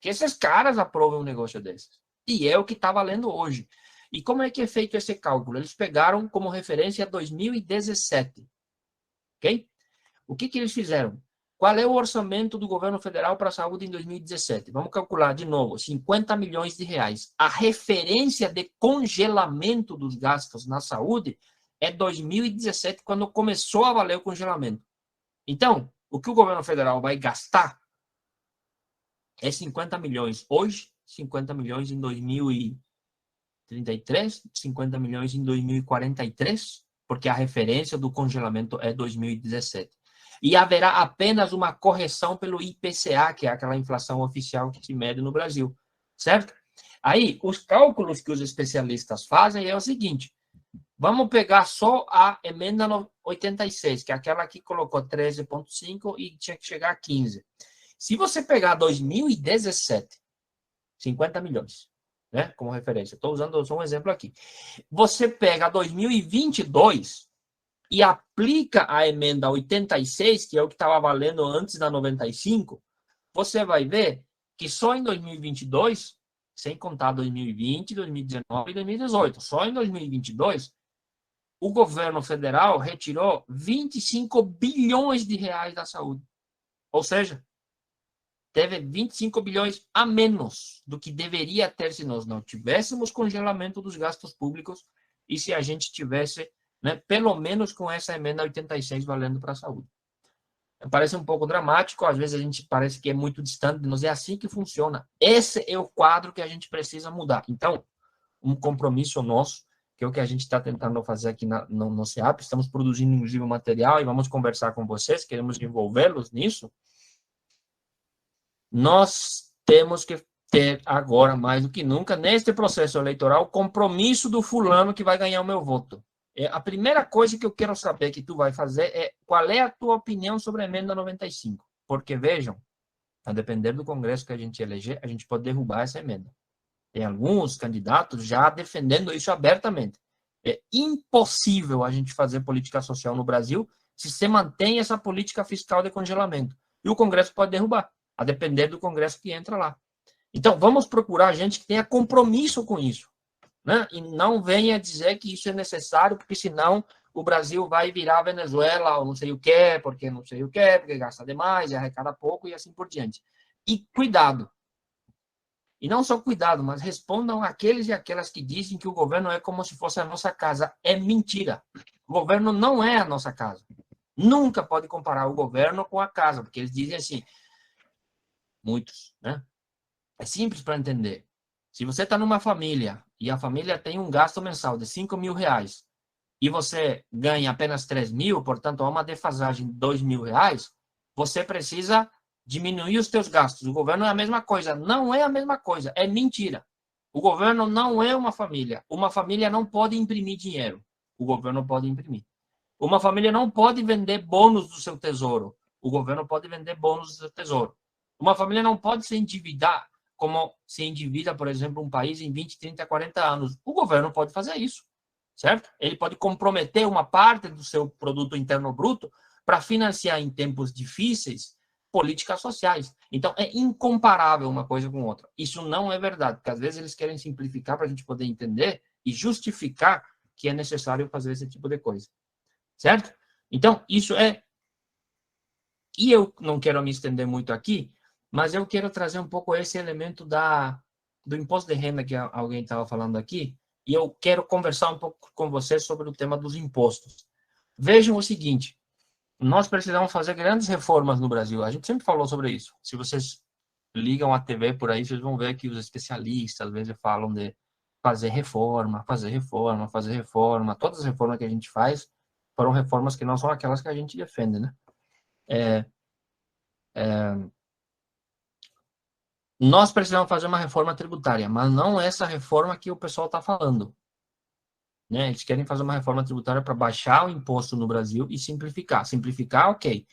Speaker 1: que esses caras aprovem um negócio desses? E é o que está valendo hoje. E como é que é feito esse cálculo? Eles pegaram como referência 2017. Ok? O que eles fizeram? Qual é o orçamento do governo federal para a saúde em 2017? Vamos calcular de novo: 50 milhões de reais. A referência de congelamento dos gastos na saúde é 2017, quando começou a valer o congelamento. Então, o que o governo federal vai gastar é 50 milhões hoje, 50 milhões em 2033, 50 milhões em 2043, porque a referência do congelamento é 2017. E haverá apenas uma correção pelo IPCA, que é aquela inflação oficial que se mede no Brasil, certo? Aí, os cálculos que os especialistas fazem é o seguinte: vamos pegar só a emenda 86, que é aquela que colocou 13,5 e tinha que chegar a 15. Se você pegar 2017, 50 milhões, né, como referência, estou usando só um exemplo aqui. Você pega 2022 e aplica a emenda 86, que é o que estava valendo antes da 95, você vai ver que só em 2022, sem contar 2020, 2019 e 2018, só em 2022, o governo federal retirou 25 bilhões de reais da saúde. Ou seja, teve 25 bilhões a menos do que deveria ter se nós não tivéssemos congelamento dos gastos públicos e se a gente tivesse, né, pelo menos com essa emenda 86 valendo para a saúde. Parece um pouco dramático, às vezes a gente parece que é muito distante de nós, é assim que funciona. Esse é o quadro que a gente precisa mudar. Então, um compromisso nosso, que é o que a gente está tentando fazer aqui no CEAP, estamos produzindo inclusive material e vamos conversar com vocês, queremos envolvê-los nisso. Nós temos que ter agora, mais do que nunca, neste processo eleitoral, o compromisso do fulano que vai ganhar o meu voto. A primeira coisa que eu quero saber que tu vai fazer é qual é a tua opinião sobre a emenda 95. Porque, vejam, a depender do Congresso que a gente eleger, a gente pode derrubar essa emenda. Tem alguns candidatos já defendendo isso abertamente. É impossível a gente fazer política social no Brasil se você mantém essa política fiscal de congelamento. E o Congresso pode derrubar, a depender do Congresso que entra lá. Então, vamos procurar gente que tenha compromisso com isso, né? E não venha dizer que isso é necessário, porque senão o Brasil vai virar Venezuela ou não sei o quê, porque não sei o quê, porque gasta demais, arrecada pouco e assim por diante. E cuidado. E não só cuidado, mas respondam aqueles e aquelas que dizem que o governo é como se fosse a nossa casa. É mentira. O governo não é a nossa casa. Nunca pode comparar o governo com a casa, porque eles dizem assim, muitos, né? É simples para entender. Se você está numa família e a família tem um gasto mensal de 5 mil reais e você ganha apenas 3 mil, portanto, há uma defasagem de 2 mil reais, você precisa diminuir os teus gastos. O governo é a mesma coisa. Não é a mesma coisa. É mentira. O governo não é uma família. Uma família não pode imprimir dinheiro. O governo pode imprimir. Uma família não pode vender bônus do seu tesouro. O governo pode vender bônus do seu tesouro. Uma família não pode se endividar como se endivida, por exemplo, um país em 20, 30, 40 anos. O governo pode fazer isso, certo? Ele pode comprometer uma parte do seu produto interno bruto para financiar em tempos difíceis políticas sociais. Então, é incomparável uma coisa com outra. Isso não é verdade, porque às vezes eles querem simplificar para a gente poder entender e justificar que é necessário fazer esse tipo de coisa, certo? Então, isso é... E eu não quero me estender muito aqui, mas eu quero trazer um pouco esse elemento do imposto de renda que alguém estava falando aqui, e eu quero conversar um pouco com vocês sobre o tema dos impostos. Vejam o seguinte, nós precisamos fazer grandes reformas no Brasil. A gente sempre falou sobre isso. Se vocês ligam a TV por aí, vocês vão ver que os especialistas às vezes falam de fazer reforma, fazer reforma, fazer reforma. Todas as reformas que a gente faz foram reformas que não são aquelas que a gente defende, né? Nós precisamos fazer uma reforma tributária, mas não essa reforma que o pessoal está falando, né? Eles querem fazer uma reforma tributária para baixar o imposto no Brasil e simplificar. Simplificar, ok.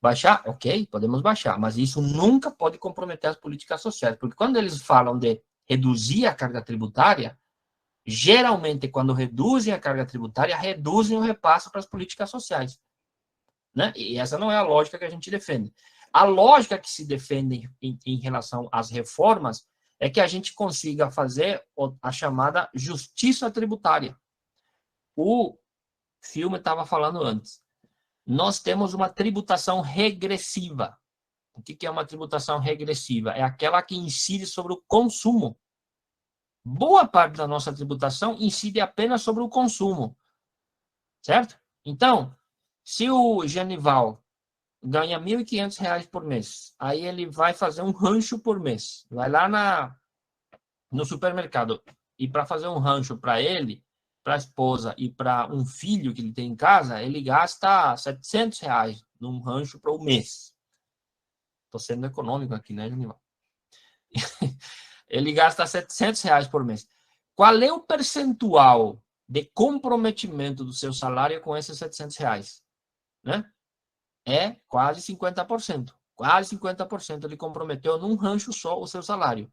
Speaker 1: Baixar, ok, podemos baixar, mas isso nunca pode comprometer as políticas sociais, porque quando eles falam de reduzir a carga tributária, geralmente, quando reduzem a carga tributária, reduzem o repasse para as políticas sociais, né? E essa não é a lógica que a gente defende. A lógica que se defende em relação às reformas é que a gente consiga fazer a chamada justiça tributária. O filme estava falando antes. Nós temos uma tributação regressiva. O que é uma tributação regressiva? É aquela que incide sobre o consumo. Boa parte da nossa tributação incide apenas sobre o consumo. Certo? Então, se o Genival ganha R$ 1.500 por mês, aí ele vai fazer um rancho por mês. Vai lá no supermercado. E para fazer um rancho para ele, para a esposa e para um filho que ele tem em casa, ele gasta R$ 700 num rancho para o mês. Estou sendo econômico aqui, né, Junival? Ele gasta R$ 700 por mês. Qual é o percentual de comprometimento do seu salário com esses R$ 700? Né? É quase 50%. Quase 50% ele comprometeu num rancho só o seu salário.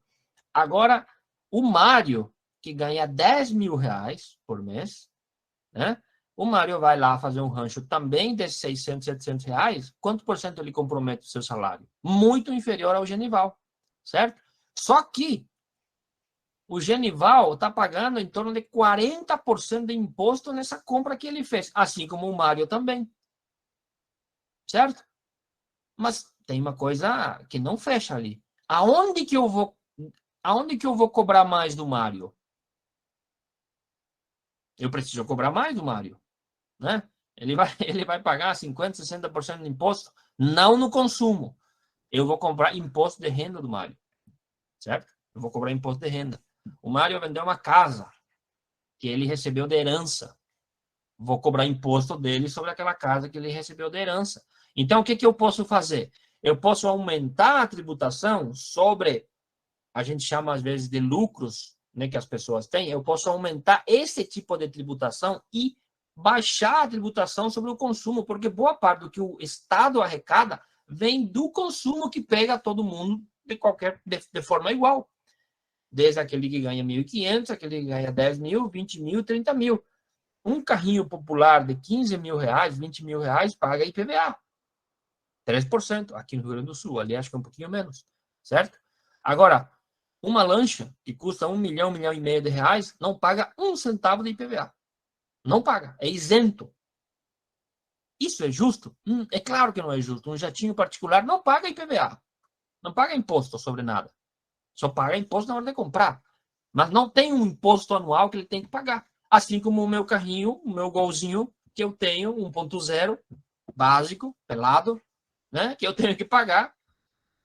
Speaker 1: Agora, o Mário, que ganha R$ 10.000 por mês, né? O Mário vai lá fazer um rancho também de 600, 700 reais, quanto por cento ele compromete o seu salário? Muito inferior ao Genival, certo? Só que o Genival está pagando em torno de 40% de imposto nessa compra que ele fez, assim como o Mário também. Certo? Mas tem uma coisa que não fecha ali. Aonde que eu vou cobrar mais do Mário? Eu preciso cobrar mais do Mário, né? Ele vai pagar 50%, 60% de imposto, não no consumo. Eu vou cobrar imposto de renda do Mário, certo? Eu vou cobrar imposto de renda. O Mário vendeu uma casa que ele recebeu de herança. Vou cobrar imposto dele sobre aquela casa que ele recebeu de herança. Então, o que que eu posso fazer? Eu posso aumentar a tributação sobre, a gente chama às vezes de lucros, né, que as pessoas têm. Eu posso aumentar esse tipo de tributação e baixar a tributação sobre o consumo, porque boa parte do que o Estado arrecada vem do consumo que pega todo mundo de forma igual. Desde aquele que ganha 1.500, aquele que ganha 10 mil, 20 mil, 30 mil. Um carrinho popular de 15 mil reais, 20 mil reais, paga IPVA. 3% aqui no Rio Grande do Sul. Ali acho que é um pouquinho menos, certo? Agora, uma lancha que custa 1 milhão, 1,5 milhão de reais, não paga 1 centavo de IPVA. Não paga, é isento. Isso é justo? É claro que não é justo. Um jatinho particular não paga IPVA. Não paga imposto sobre nada. Só paga imposto na hora de comprar. Mas não tem um imposto anual que ele tem que pagar. Assim como o meu carrinho, o meu golzinho, que eu tenho 1.0, básico, pelado, né? Que eu tenho que pagar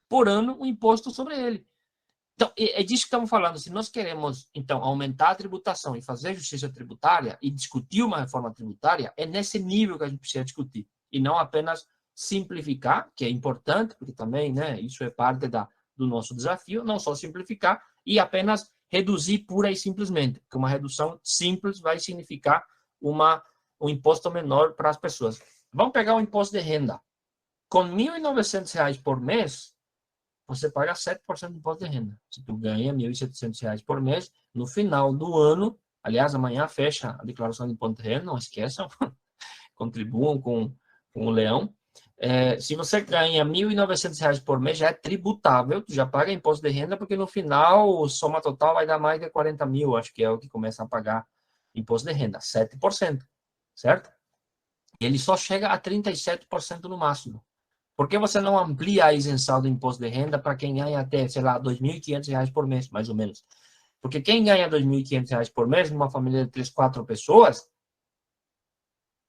Speaker 1: por ano um imposto sobre ele. Então, é disso que estamos falando. Se nós queremos, então, aumentar a tributação e fazer justiça tributária e discutir uma reforma tributária, é nesse nível que a gente precisa discutir. E não apenas simplificar, que é importante, porque também, né, isso é parte do nosso desafio, não só simplificar e apenas reduzir pura e simplesmente, porque uma redução simples vai significar um imposto menor para as pessoas. Vamos pegar o imposto de renda. Com R$ 1.900 por mês, você paga 7% de imposto de renda. Se tu ganha R$ 1.700 por mês, no final do ano, aliás, amanhã fecha a declaração de imposto de renda, não esqueçam, contribuam com o leão. Se você ganha R$ 1.900 por mês, já é tributável, tu já paga imposto de renda, porque no final, soma total vai dar mais de 40 mil, acho que é o que começa a pagar imposto de renda, 7%, certo? Ele só chega a 37% no máximo. Por que você não amplia a isenção do imposto de renda para quem ganha até, sei lá, R$ 2.500 por mês, mais ou menos? Porque quem ganha R$ 2.500 por mês, numa família de 3, 4 pessoas,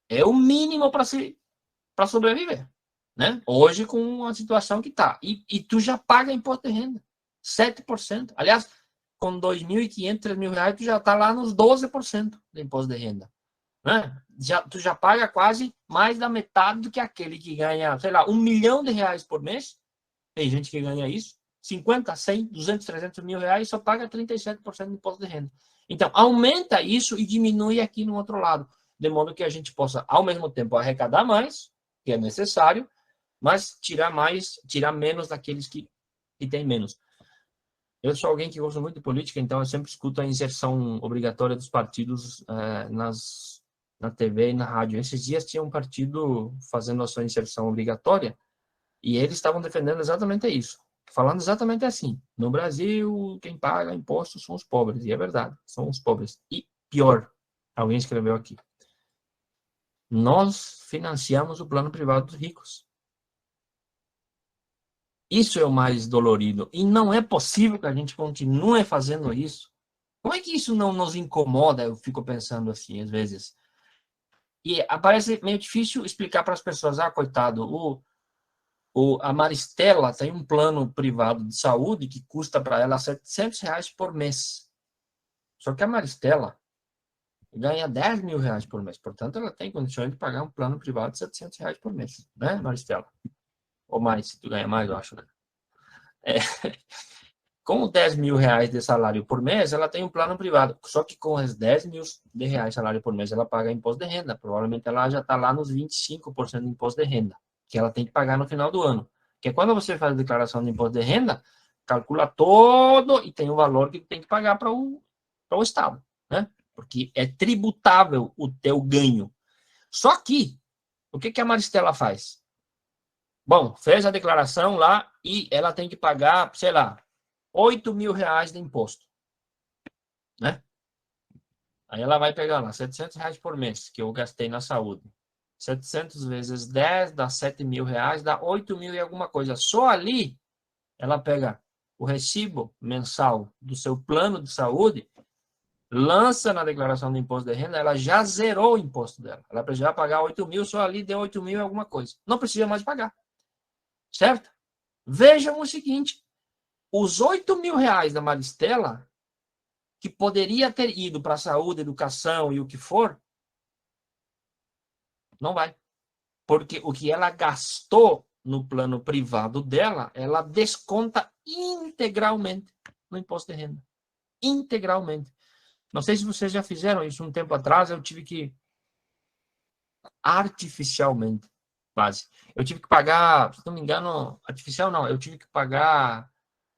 Speaker 1: é o mínimo para sobreviver, né? Hoje, com a situação que está. E tu já paga imposto de renda, 7%. Aliás, com R$ 2.500, R$ 3.000, tu já está lá nos 12% de imposto de renda. Né? Tu já paga quase mais da metade do que aquele que ganha, sei lá, R$ 1 milhão por mês. Tem gente que ganha isso. 50, 100, 200, 300 mil reais só paga 37% de imposto de renda. Então, aumenta isso e diminui aqui no outro lado, de modo que a gente possa, ao mesmo tempo, arrecadar mais, que é necessário, mas tirar menos daqueles que têm menos. Eu sou alguém que gosta muito de política, então eu sempre escuto a inserção obrigatória dos partidos na TV e na rádio. Esses dias tinha um partido fazendo a sua inserção obrigatória e eles estavam defendendo exatamente isso. Falando exatamente assim. No Brasil, quem paga impostos são os pobres. E é verdade, são os pobres. E pior, alguém escreveu aqui. Nós financiamos o plano privado dos ricos. Isso é o mais dolorido. E não é possível que a gente continue fazendo isso. Como é que isso não nos incomoda? Eu fico pensando assim, às vezes. E parece meio difícil explicar para as pessoas. Ah, coitado, a Maristela tem um plano privado de saúde que custa para ela R$ 700 por mês. Só que a Maristela ganha R$ 10.000 por mês. Portanto, ela tem condições de pagar um plano privado de R$ 700 por mês. Né, Maristela? Ou mais, se tu ganha mais, eu acho. Né? Com R$ 10.000 de salário por mês, ela tem um plano privado. Só que com os R$ 10.000 de salário por mês, ela paga imposto de renda. Provavelmente ela já está lá nos 25% de imposto de renda, que ela tem que pagar no final do ano. Porque quando você faz a declaração de imposto de renda, calcula todo e tem o valor que tem que pagar para o Estado. Né? Porque é tributável o teu ganho. Só que, o que a Maristela faz? Bom, fez a declaração lá e ela tem que pagar, sei lá, R$ 8.000 de imposto. né? Aí ela vai pegar lá R$ 700 por mês que eu gastei na saúde. 700 vezes 10 dá R$ 7.000, dá 8.000 e alguma coisa. Só ali ela pega o recibo mensal do seu plano de saúde, lança na declaração do imposto de renda, ela já zerou o imposto dela. Ela precisa pagar 8.000, só ali deu 8.000 e alguma coisa. Não precisa mais pagar. Certo? Vejam o seguinte, os R$ 8.000 da Maristela, que poderia ter ido para a saúde, educação e o que for, não vai. Porque o que ela gastou no plano privado dela, ela desconta integralmente no imposto de renda. Integralmente. Não sei se vocês já fizeram isso um tempo atrás, eu tive que artificialmente, quase. Eu tive que pagar, se não me engano, artificial não, eu tive que pagar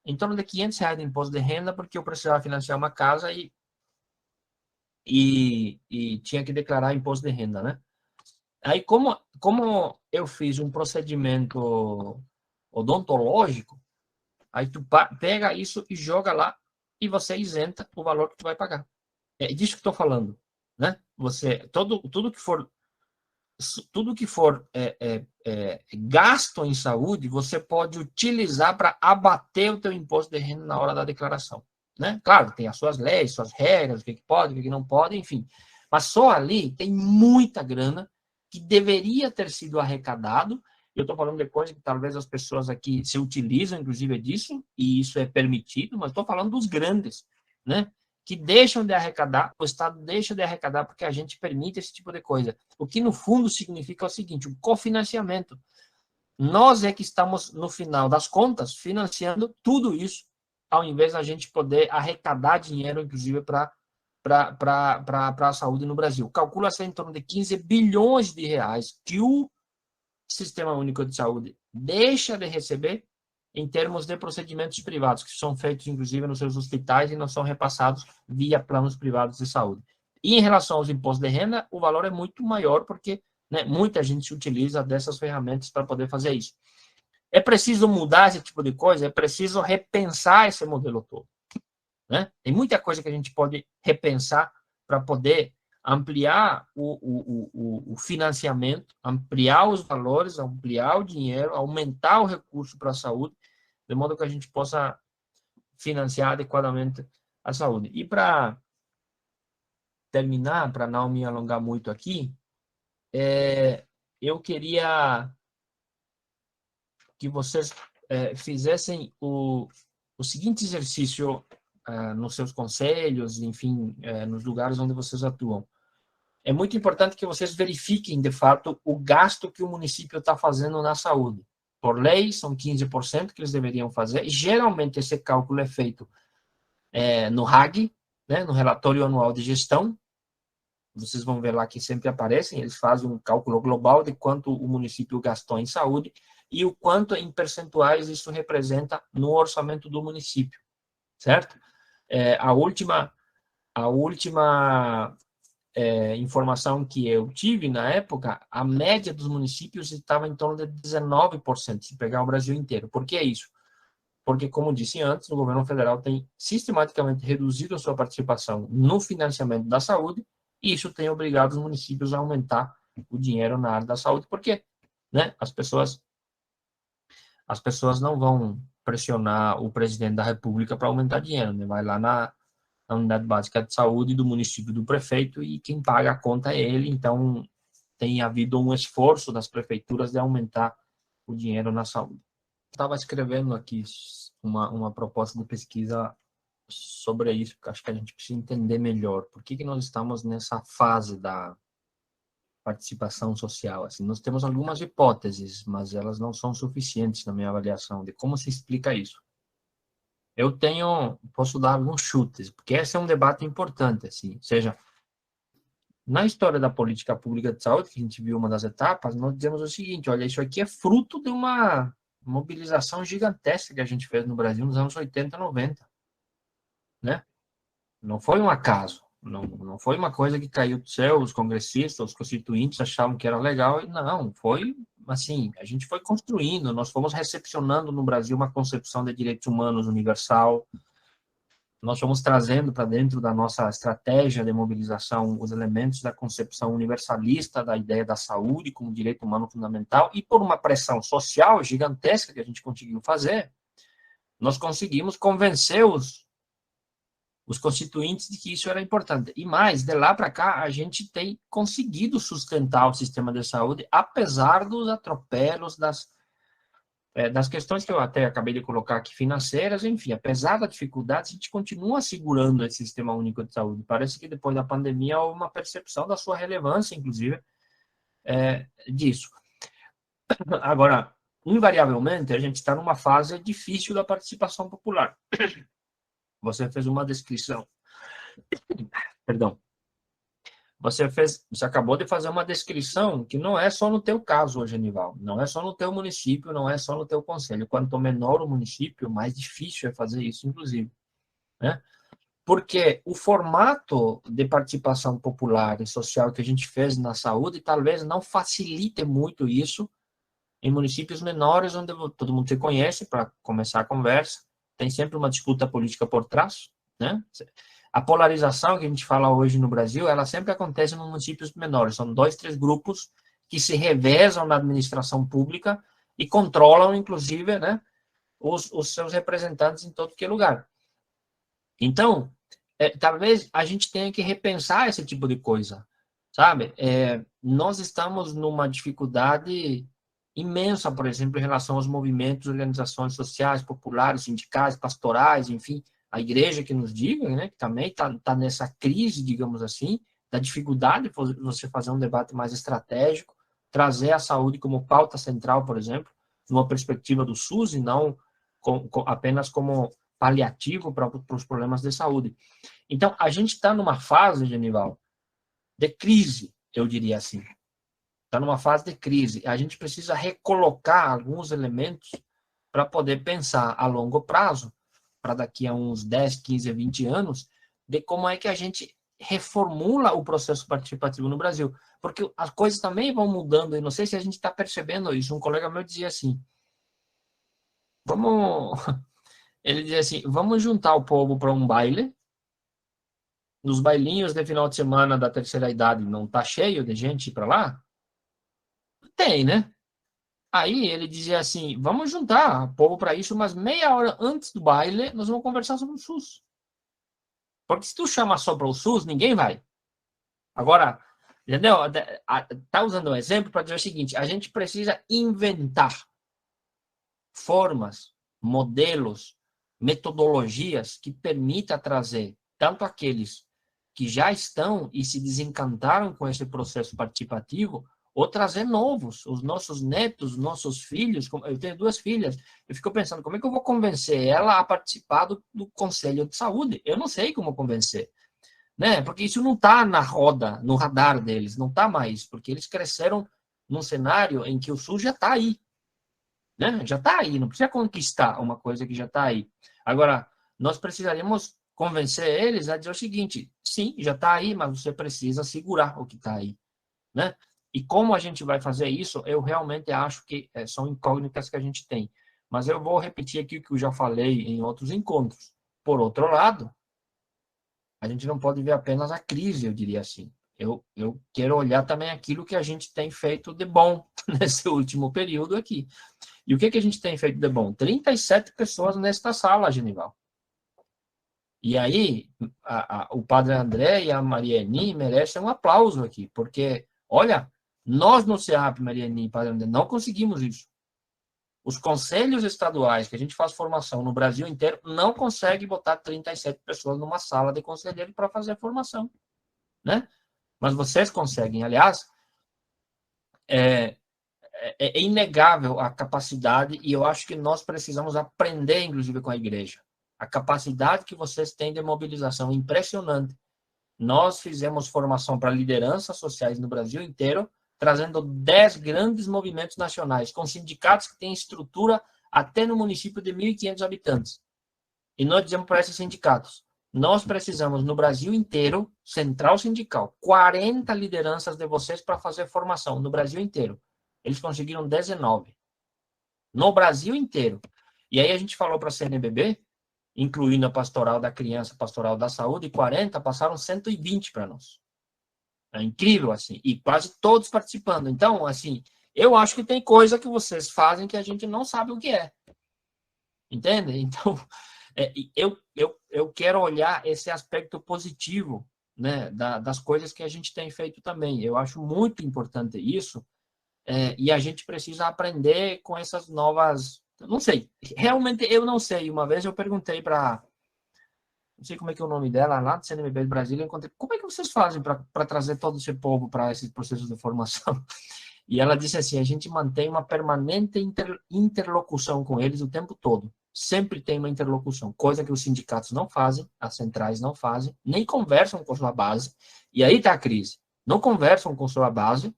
Speaker 1: em torno de R$ 500 de imposto de renda porque eu precisava financiar uma casa e tinha que declarar imposto de renda, né? Aí, como eu fiz um procedimento odontológico, aí tu pega isso e joga lá e você isenta o valor que tu vai pagar. É disso que estou falando, né? Você, tudo que for gasto em saúde, você pode utilizar para abater o teu imposto de renda na hora da declaração, né? Claro, tem as suas leis, suas regras, o que pode, o que não pode, enfim. Mas só ali tem muita grana que deveria ter sido arrecadado. Eu estou falando de coisa que talvez as pessoas aqui se utilizam, inclusive, disso, e isso é permitido, mas estou falando dos grandes, né? Que deixam de arrecadar, o Estado deixa de arrecadar porque a gente permite esse tipo de coisa. O que, no fundo, significa o seguinte, o cofinanciamento. Nós é que estamos, no final das contas, financiando tudo isso, ao invés da gente poder arrecadar dinheiro, inclusive, para a saúde no Brasil. Calcula-se em torno de 15 bilhões de reais que o Sistema Único de Saúde deixa de receber em termos de procedimentos privados, que são feitos, inclusive, nos seus hospitais e não são repassados via planos privados de saúde. E em relação aos impostos de renda, o valor é muito maior, porque, né, muita gente se utiliza dessas ferramentas para poder fazer isso. É preciso mudar esse tipo de coisa, é preciso repensar esse modelo todo, né? Tem muita coisa que a gente pode repensar para poder ampliar o financiamento, ampliar os valores, ampliar o dinheiro, aumentar o recurso para a saúde, de modo que a gente possa financiar adequadamente a saúde. E para terminar, para não me alongar muito aqui, eu queria que vocês fizessem o seguinte exercício nos seus conselhos, enfim, nos lugares onde vocês atuam. É muito importante que vocês verifiquem, de fato, o gasto que o município está fazendo na saúde. Por lei, são 15% que eles deveriam fazer, e geralmente esse cálculo é feito no RAG, né, no Relatório Anual de Gestão. Vocês vão ver lá que sempre aparecem, eles fazem um cálculo global de quanto o município gastou em saúde e o quanto em percentuais isso representa no orçamento do município, certo? A última informação que eu tive na época, a média dos municípios estava em torno de 19%, se pegar o Brasil inteiro. Por que isso? Porque, como disse antes, o governo federal tem sistematicamente reduzido a sua participação no financiamento da saúde, e isso tem obrigado os municípios a aumentar o dinheiro na área da saúde, porque, né, as pessoas não vão pressionar o presidente da República para aumentar dinheiro, né? Vai lá na unidade básica de saúde do município, do prefeito, e quem paga a conta é ele. Então, tem havido um esforço das prefeituras de aumentar o dinheiro na saúde. Estava escrevendo aqui uma proposta de pesquisa sobre isso, porque acho que a gente precisa entender melhor por que nós estamos nessa fase da participação social. Assim, nós temos algumas hipóteses, mas elas não são suficientes na minha avaliação de como se explica isso. Eu posso dar alguns chutes, porque esse é um debate importante, assim, ou seja, na história da política pública de saúde, que a gente viu uma das etapas, nós dizemos o seguinte, olha, isso aqui é fruto de uma mobilização gigantesca que a gente fez no Brasil nos anos 80, 90, né? Não foi um acaso, não foi uma coisa que caiu do céu, os congressistas, os constituintes achavam que era legal, não, foi assim, a gente foi construindo, nós fomos recepcionando no Brasil uma concepção de direitos humanos universal, nós fomos trazendo para dentro da nossa estratégia de mobilização os elementos da concepção universalista da ideia da saúde como direito humano fundamental, e por uma pressão social gigantesca que a gente conseguiu fazer, nós conseguimos convencer os constituintes de que isso era importante. E mais, de lá para cá, a gente tem conseguido sustentar o sistema de saúde, apesar dos atropelos, das questões que eu até acabei de colocar aqui, financeiras, enfim, apesar da dificuldade, a gente continua segurando esse sistema único de saúde. Parece que depois da pandemia houve uma percepção da sua relevância, inclusive, disso. Agora, invariavelmente, a gente está numa fase difícil da participação popular. Você fez uma descrição. Perdão. Você acabou de fazer uma descrição que não é só no teu caso, Genival, não é só no teu município, não é só no teu concelho. Quanto menor o município, mais difícil é fazer isso, inclusive, né? Porque o formato de participação popular e social que a gente fez na saúde talvez não facilite muito isso em municípios menores, onde todo mundo se conhece, para começar a conversa, tem sempre uma disputa política por trás, né? A polarização que a gente fala hoje no Brasil, ela sempre acontece nos municípios menores. São 2, 3 grupos que se revezam na administração pública e controlam, inclusive, né, os seus representantes em todo que lugar. Então, talvez a gente tenha que repensar esse tipo de coisa, sabe? Nós estamos numa dificuldade imensa, por exemplo, em relação aos movimentos, organizações sociais, populares, sindicais, pastorais, enfim, a igreja que nos diga, né, que também está nessa crise, digamos assim, da dificuldade de você fazer um debate mais estratégico, trazer a saúde como pauta central, por exemplo, numa perspectiva do SUS e não apenas como paliativo para os problemas de saúde. Então, a gente está numa fase, Genival, de crise, eu diria assim. Está numa fase de crise. A gente precisa recolocar alguns elementos para poder pensar a longo prazo, para daqui a uns 10, 15, 20 anos, de como é que a gente reformula o processo participativo no Brasil. Porque as coisas também vão mudando, e não sei se a gente está percebendo isso. Um colega meu dizia assim, ele dizia assim, vamos juntar o povo para um baile, nos bailinhos de final de semana da terceira idade não está cheio de gente para lá? Tem, né? Aí ele dizia assim, vamos juntar o povo para isso, mas meia hora antes do baile, nós vamos conversar sobre o SUS. Porque se tu chama só para o SUS, ninguém vai. Agora, entendeu? Tá usando um exemplo para dizer o seguinte, a gente precisa inventar formas, modelos, metodologias que permitam trazer tanto aqueles que já estão e se desencantaram com esse processo participativo, ou trazer novos, os nossos netos, os nossos filhos. Eu tenho 2 filhas, eu fico pensando, como é que eu vou convencer ela a participar do Conselho de Saúde? Eu não sei como convencer, né? Porque isso não está na roda, no radar deles, não está mais, porque eles cresceram num cenário em que o SUS já está aí, né? Já está aí, não precisa conquistar uma coisa que já está aí. Agora, nós precisaríamos convencer eles a dizer o seguinte, sim, já está aí, mas você precisa segurar o que está aí, né? E como a gente vai fazer isso, eu realmente acho que são incógnitas que a gente tem. Mas eu vou repetir aqui o que eu já falei em outros encontros. Por outro lado, a gente não pode ver apenas a crise, eu diria assim. Eu quero olhar também aquilo que a gente tem feito de bom nesse último período aqui. E o que a gente tem feito de bom? 37 pessoas nesta sala, Genival. E aí, o Padre André e a Marieni merecem um aplauso aqui, porque, olha, nós no CEAP, Marieni e Padre André, não conseguimos isso. Os conselhos estaduais, que a gente faz formação no Brasil inteiro, não conseguem botar 37 pessoas numa sala de conselheiro para fazer formação, né? Mas vocês conseguem. Aliás, é inegável a capacidade, e eu acho que nós precisamos aprender, inclusive, com a igreja. A capacidade que vocês têm de mobilização é impressionante. Nós fizemos formação para lideranças sociais no Brasil inteiro, trazendo 10 grandes movimentos nacionais, com sindicatos que têm estrutura até no município de 1.500 habitantes. E nós dizemos para esses sindicatos, nós precisamos, no Brasil inteiro, central sindical, 40 lideranças de vocês para fazer formação, no Brasil inteiro. Eles conseguiram 19. No Brasil inteiro. E aí a gente falou para a CNBB, incluindo a pastoral da criança, a pastoral da saúde, 40 passaram 120 para nós. É incrível, assim, e quase todos participando. Então, assim, eu acho que tem coisa que vocês fazem que a gente não sabe o que é. Entende? Então, eu quero olhar esse aspecto positivo, né, das coisas que a gente tem feito também. Eu acho muito importante isso, e a gente precisa aprender com essas novas... Não sei, realmente eu não sei. Uma vez eu perguntei para... Não sei como é que é o nome dela, lá do CNBB de Brasília, eu encontrei, como é que vocês fazem para trazer todo esse povo para esses processos de formação? E ela disse assim, a gente mantém uma permanente interlocução com eles o tempo todo. Sempre tem uma interlocução, coisa que os sindicatos não fazem, as centrais não fazem, nem conversam com sua base. E aí está a crise. Não conversam com sua base,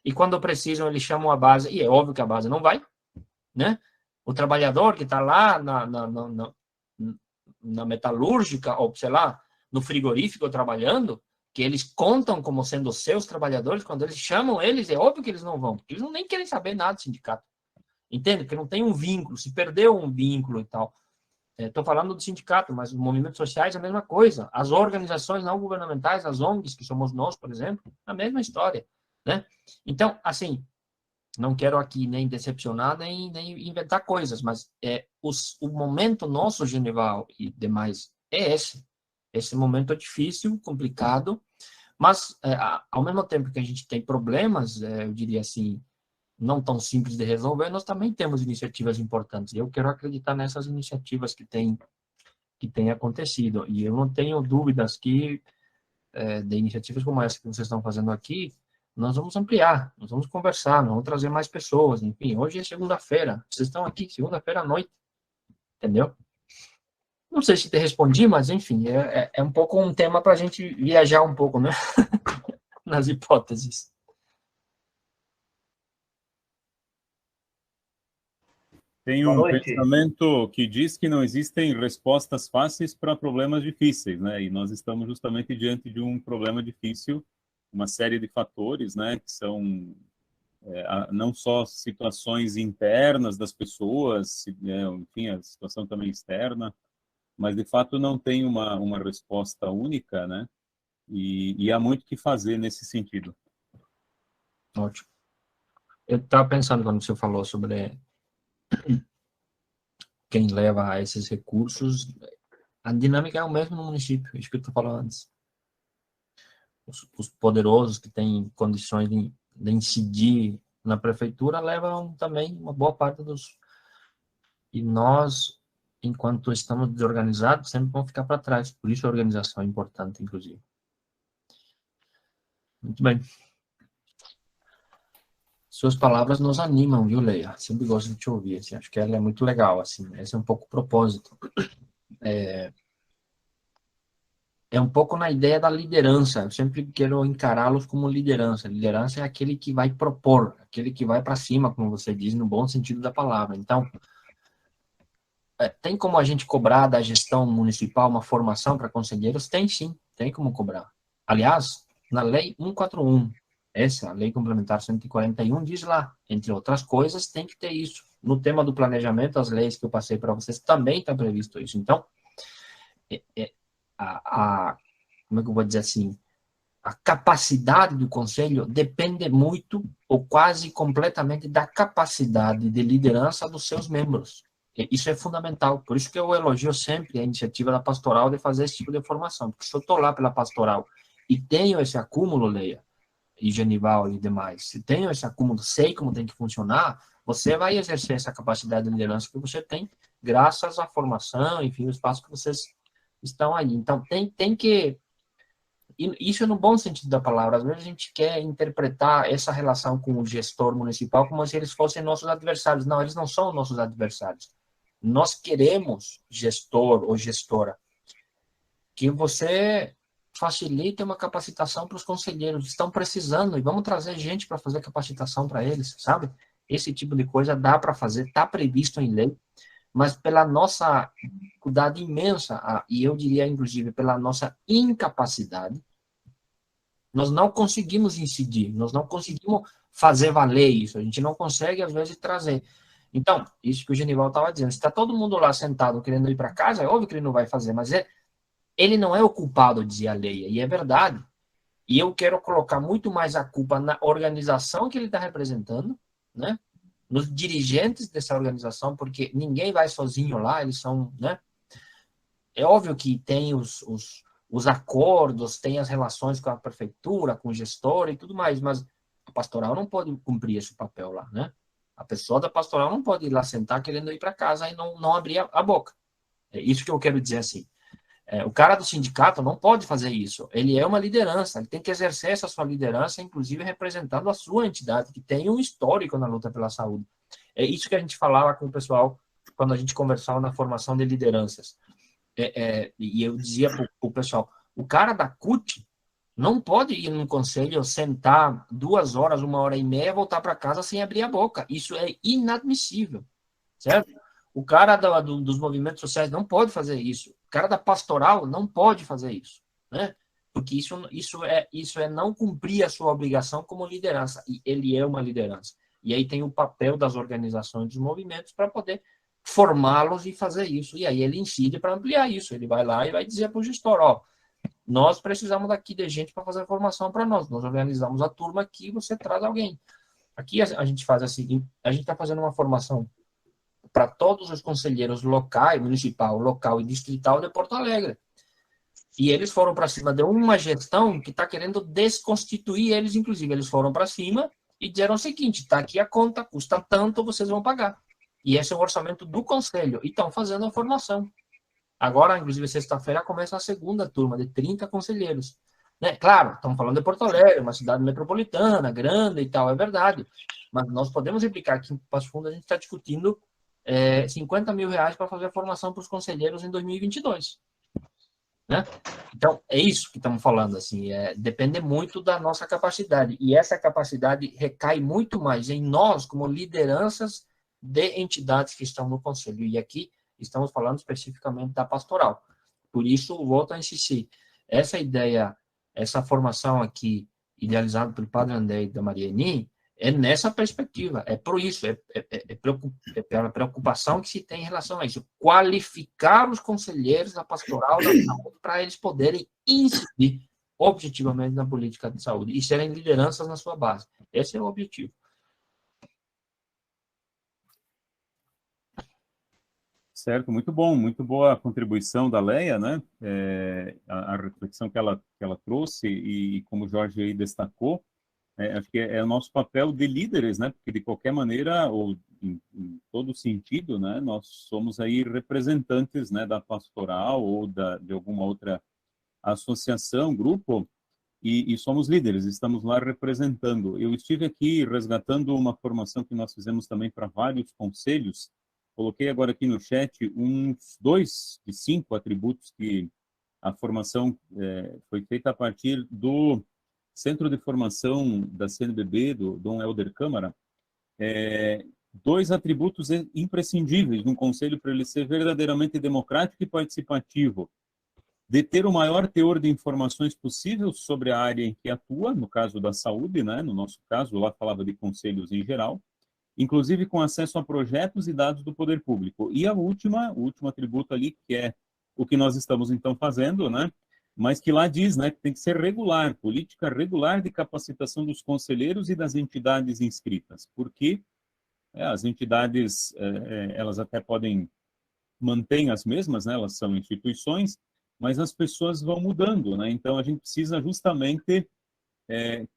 Speaker 1: e quando precisam, eles chamam a base, e é óbvio que a base não vai, né? O trabalhador que está lá na metalúrgica, ou sei lá, no frigorífico trabalhando, que eles contam como sendo seus trabalhadores, quando eles chamam eles, é óbvio que eles não vão, porque eles nem querem saber nada do sindicato. Entende? Porque não tem um vínculo, se perdeu um vínculo e tal. Estou falando do sindicato, mas os movimentos sociais é a mesma coisa. As organizações não governamentais, as ONGs, que somos nós, por exemplo, a mesma história, né? Então, assim, não quero aqui nem decepcionar, nem inventar coisas, mas o momento nosso, Genival e demais, é esse momento é difícil, complicado, mas ao mesmo tempo que a gente tem problemas, eu diria assim, não tão simples de resolver, nós também temos iniciativas importantes. Eu quero acreditar nessas iniciativas que têm acontecido, e eu não tenho dúvidas que de iniciativas como essa que vocês estão fazendo aqui, nós vamos ampliar, nós vamos conversar, nós vamos trazer mais pessoas, enfim, hoje é segunda-feira, vocês estão aqui segunda-feira à noite, entendeu? Não sei se te respondi, mas enfim, é um pouco um tema para a gente viajar um pouco, né? Nas hipóteses.
Speaker 3: Tem um pensamento que diz que não existem respostas fáceis para problemas difíceis, né? E nós estamos justamente diante de um problema difícil, uma série de fatores, né? Que são não só situações internas das pessoas, enfim, a situação também externa, mas de fato não tem uma resposta única, né? E há muito que fazer nesse sentido.
Speaker 1: Ótimo. Eu estava pensando quando você falou sobre quem leva a esses recursos, a dinâmica é o mesmo no município, isso que eu estou falando antes. Os poderosos que têm condições de incidir na prefeitura levam também uma boa parte dos... E nós, enquanto estamos desorganizados, sempre vamos ficar para trás. Por isso a organização é importante, inclusive. Muito bem. Suas palavras nos animam, viu, Leia? Sempre gosto de te ouvir. Assim, acho que ela é muito legal. Assim, esse é um pouco o propósito. É um pouco na ideia da liderança. Eu sempre quero encará-los como liderança. Liderança é aquele que vai propor, aquele que vai para cima, como você diz, no bom sentido da palavra. Então, tem como a gente cobrar da gestão municipal uma formação para conselheiros? Tem sim, tem como cobrar. Aliás, na Lei 141, essa, a Lei Complementar 141, diz lá, entre outras coisas, tem que ter isso. No tema do planejamento, as leis que eu passei para vocês, também está previsto isso. Então, como é que eu vou dizer assim? A capacidade do conselho depende muito, ou quase completamente, da capacidade de liderança dos seus membros. Isso é fundamental. Por isso que eu elogio sempre a iniciativa da pastoral de fazer esse tipo de formação. Porque se eu estou lá pela pastoral e tenho esse acúmulo, Leia, e Genival e demais, se tenho esse acúmulo, sei como tem que funcionar, você vai exercer essa capacidade de liderança que você tem, graças à formação, enfim, o espaço que vocês estão aí. Então, tem que... Isso é no bom sentido da palavra. Às vezes a gente quer interpretar essa relação com o gestor municipal como se eles fossem nossos adversários. Não, eles não são nossos adversários. Nós queremos, gestor ou gestora, que você facilite uma capacitação para os conselheiros. Estão precisando, e vamos trazer gente para fazer capacitação para eles, sabe? Esse tipo de coisa dá para fazer, está previsto em lei, mas pela nossa dificuldade imensa, e eu diria, inclusive, pela nossa incapacidade, nós não conseguimos incidir, nós não conseguimos fazer valer isso, a gente não consegue, às vezes, trazer. Então, isso que o Genival estava dizendo, se está todo mundo lá sentado querendo ir para casa, é óbvio que ele não vai fazer, mas ele não é o culpado, dizia a lei, e é verdade. E eu quero colocar muito mais a culpa na organização que ele está representando, né? Nos dirigentes dessa organização, porque ninguém vai sozinho lá, eles são, né? É óbvio que tem os acordos, tem as relações com a prefeitura, com o gestor e tudo mais, mas a pastoral não pode cumprir esse papel lá, né? A pessoa da pastoral não pode ir lá sentar querendo ir para casa e não abrir a boca. É isso que eu quero dizer assim. O cara do sindicato não pode fazer isso. Ele é uma liderança, ele tem que exercer essa sua liderança, inclusive representando a sua entidade, que tem um histórico na luta pela saúde. É isso que a gente falava com o pessoal quando a gente conversava na formação de lideranças. E eu dizia para o pessoal, o cara da CUT não pode ir num conselho, sentar 2 horas, 1h30, voltar para casa sem abrir a boca. Isso é inadmissível, certo? O cara dos movimentos sociais não pode fazer isso. O cara da pastoral não pode fazer isso, né? Porque isso é não cumprir a sua obrigação como liderança. E ele é uma liderança. E aí tem o papel das organizações dos movimentos para poder formá-los e fazer isso. E aí ele incide para ampliar isso. Ele vai lá e vai dizer para o gestor, ó, nós precisamos daqui de gente para fazer a formação para nós. Nós organizamos a turma aqui, você traz alguém. Aqui a gente faz assim, a gente está fazendo uma formação para todos os conselheiros locais, municipal, local e distrital de Porto Alegre. E eles foram para cima de uma gestão que está querendo desconstituir eles, inclusive. Eles foram para cima e disseram o seguinte, está aqui a conta, custa tanto, vocês vão pagar. E esse é o orçamento do conselho. E estão fazendo a formação. Agora, inclusive, sexta-feira começa a segunda turma, de 30 conselheiros. Né? Claro, estamos falando de Porto Alegre, uma cidade metropolitana, grande e tal, é verdade. Mas nós podemos implicar que em Passo Fundo a gente está discutindo 50 mil reais para fazer a formação para os conselheiros em 2022. Né? Então, é isso que estamos falando, assim, depende muito da nossa capacidade, e essa capacidade recai muito mais em nós, como lideranças de entidades que estão no conselho, e aqui estamos falando especificamente da pastoral. Por isso, volto a insistir, essa ideia, essa formação aqui, idealizada pelo Padre André e da Mariani, é nessa perspectiva, é por isso, pela preocupação que se tem em relação a isso, qualificar os conselheiros da pastoral da saúde para eles poderem incidir objetivamente na política de saúde e serem lideranças na sua base. Esse é o objetivo.
Speaker 3: Certo, muito bom, muito boa a contribuição da Leia, né? A reflexão que ela trouxe e como o Jorge aí destacou, acho que é o nosso papel de líderes, né? Porque de qualquer maneira, ou em todo sentido, né? Nós somos aí representantes, né? Da pastoral ou de alguma outra associação, grupo, e somos líderes, estamos lá representando. Eu estive aqui resgatando uma formação que nós fizemos também para vários conselhos. Coloquei agora aqui no chat uns 2 de 5 atributos que a formação foi feita a partir do Centro de Formação da CNBB, do Dom Helder Câmara. 2 atributos imprescindíveis num conselho para ele ser verdadeiramente democrático e participativo. De ter o maior teor de informações possível sobre a área em que atua, no caso da saúde, né? No nosso caso, lá falava de conselhos em geral, inclusive com acesso a projetos e dados do poder público. E o último atributo ali, que é o que nós estamos então fazendo, né? Mas que lá diz, né, que tem que ser regular, política regular de capacitação dos conselheiros e das entidades inscritas, porque as entidades, elas até podem manter as mesmas, né, elas são instituições, mas as pessoas vão mudando, né? Então a gente precisa justamente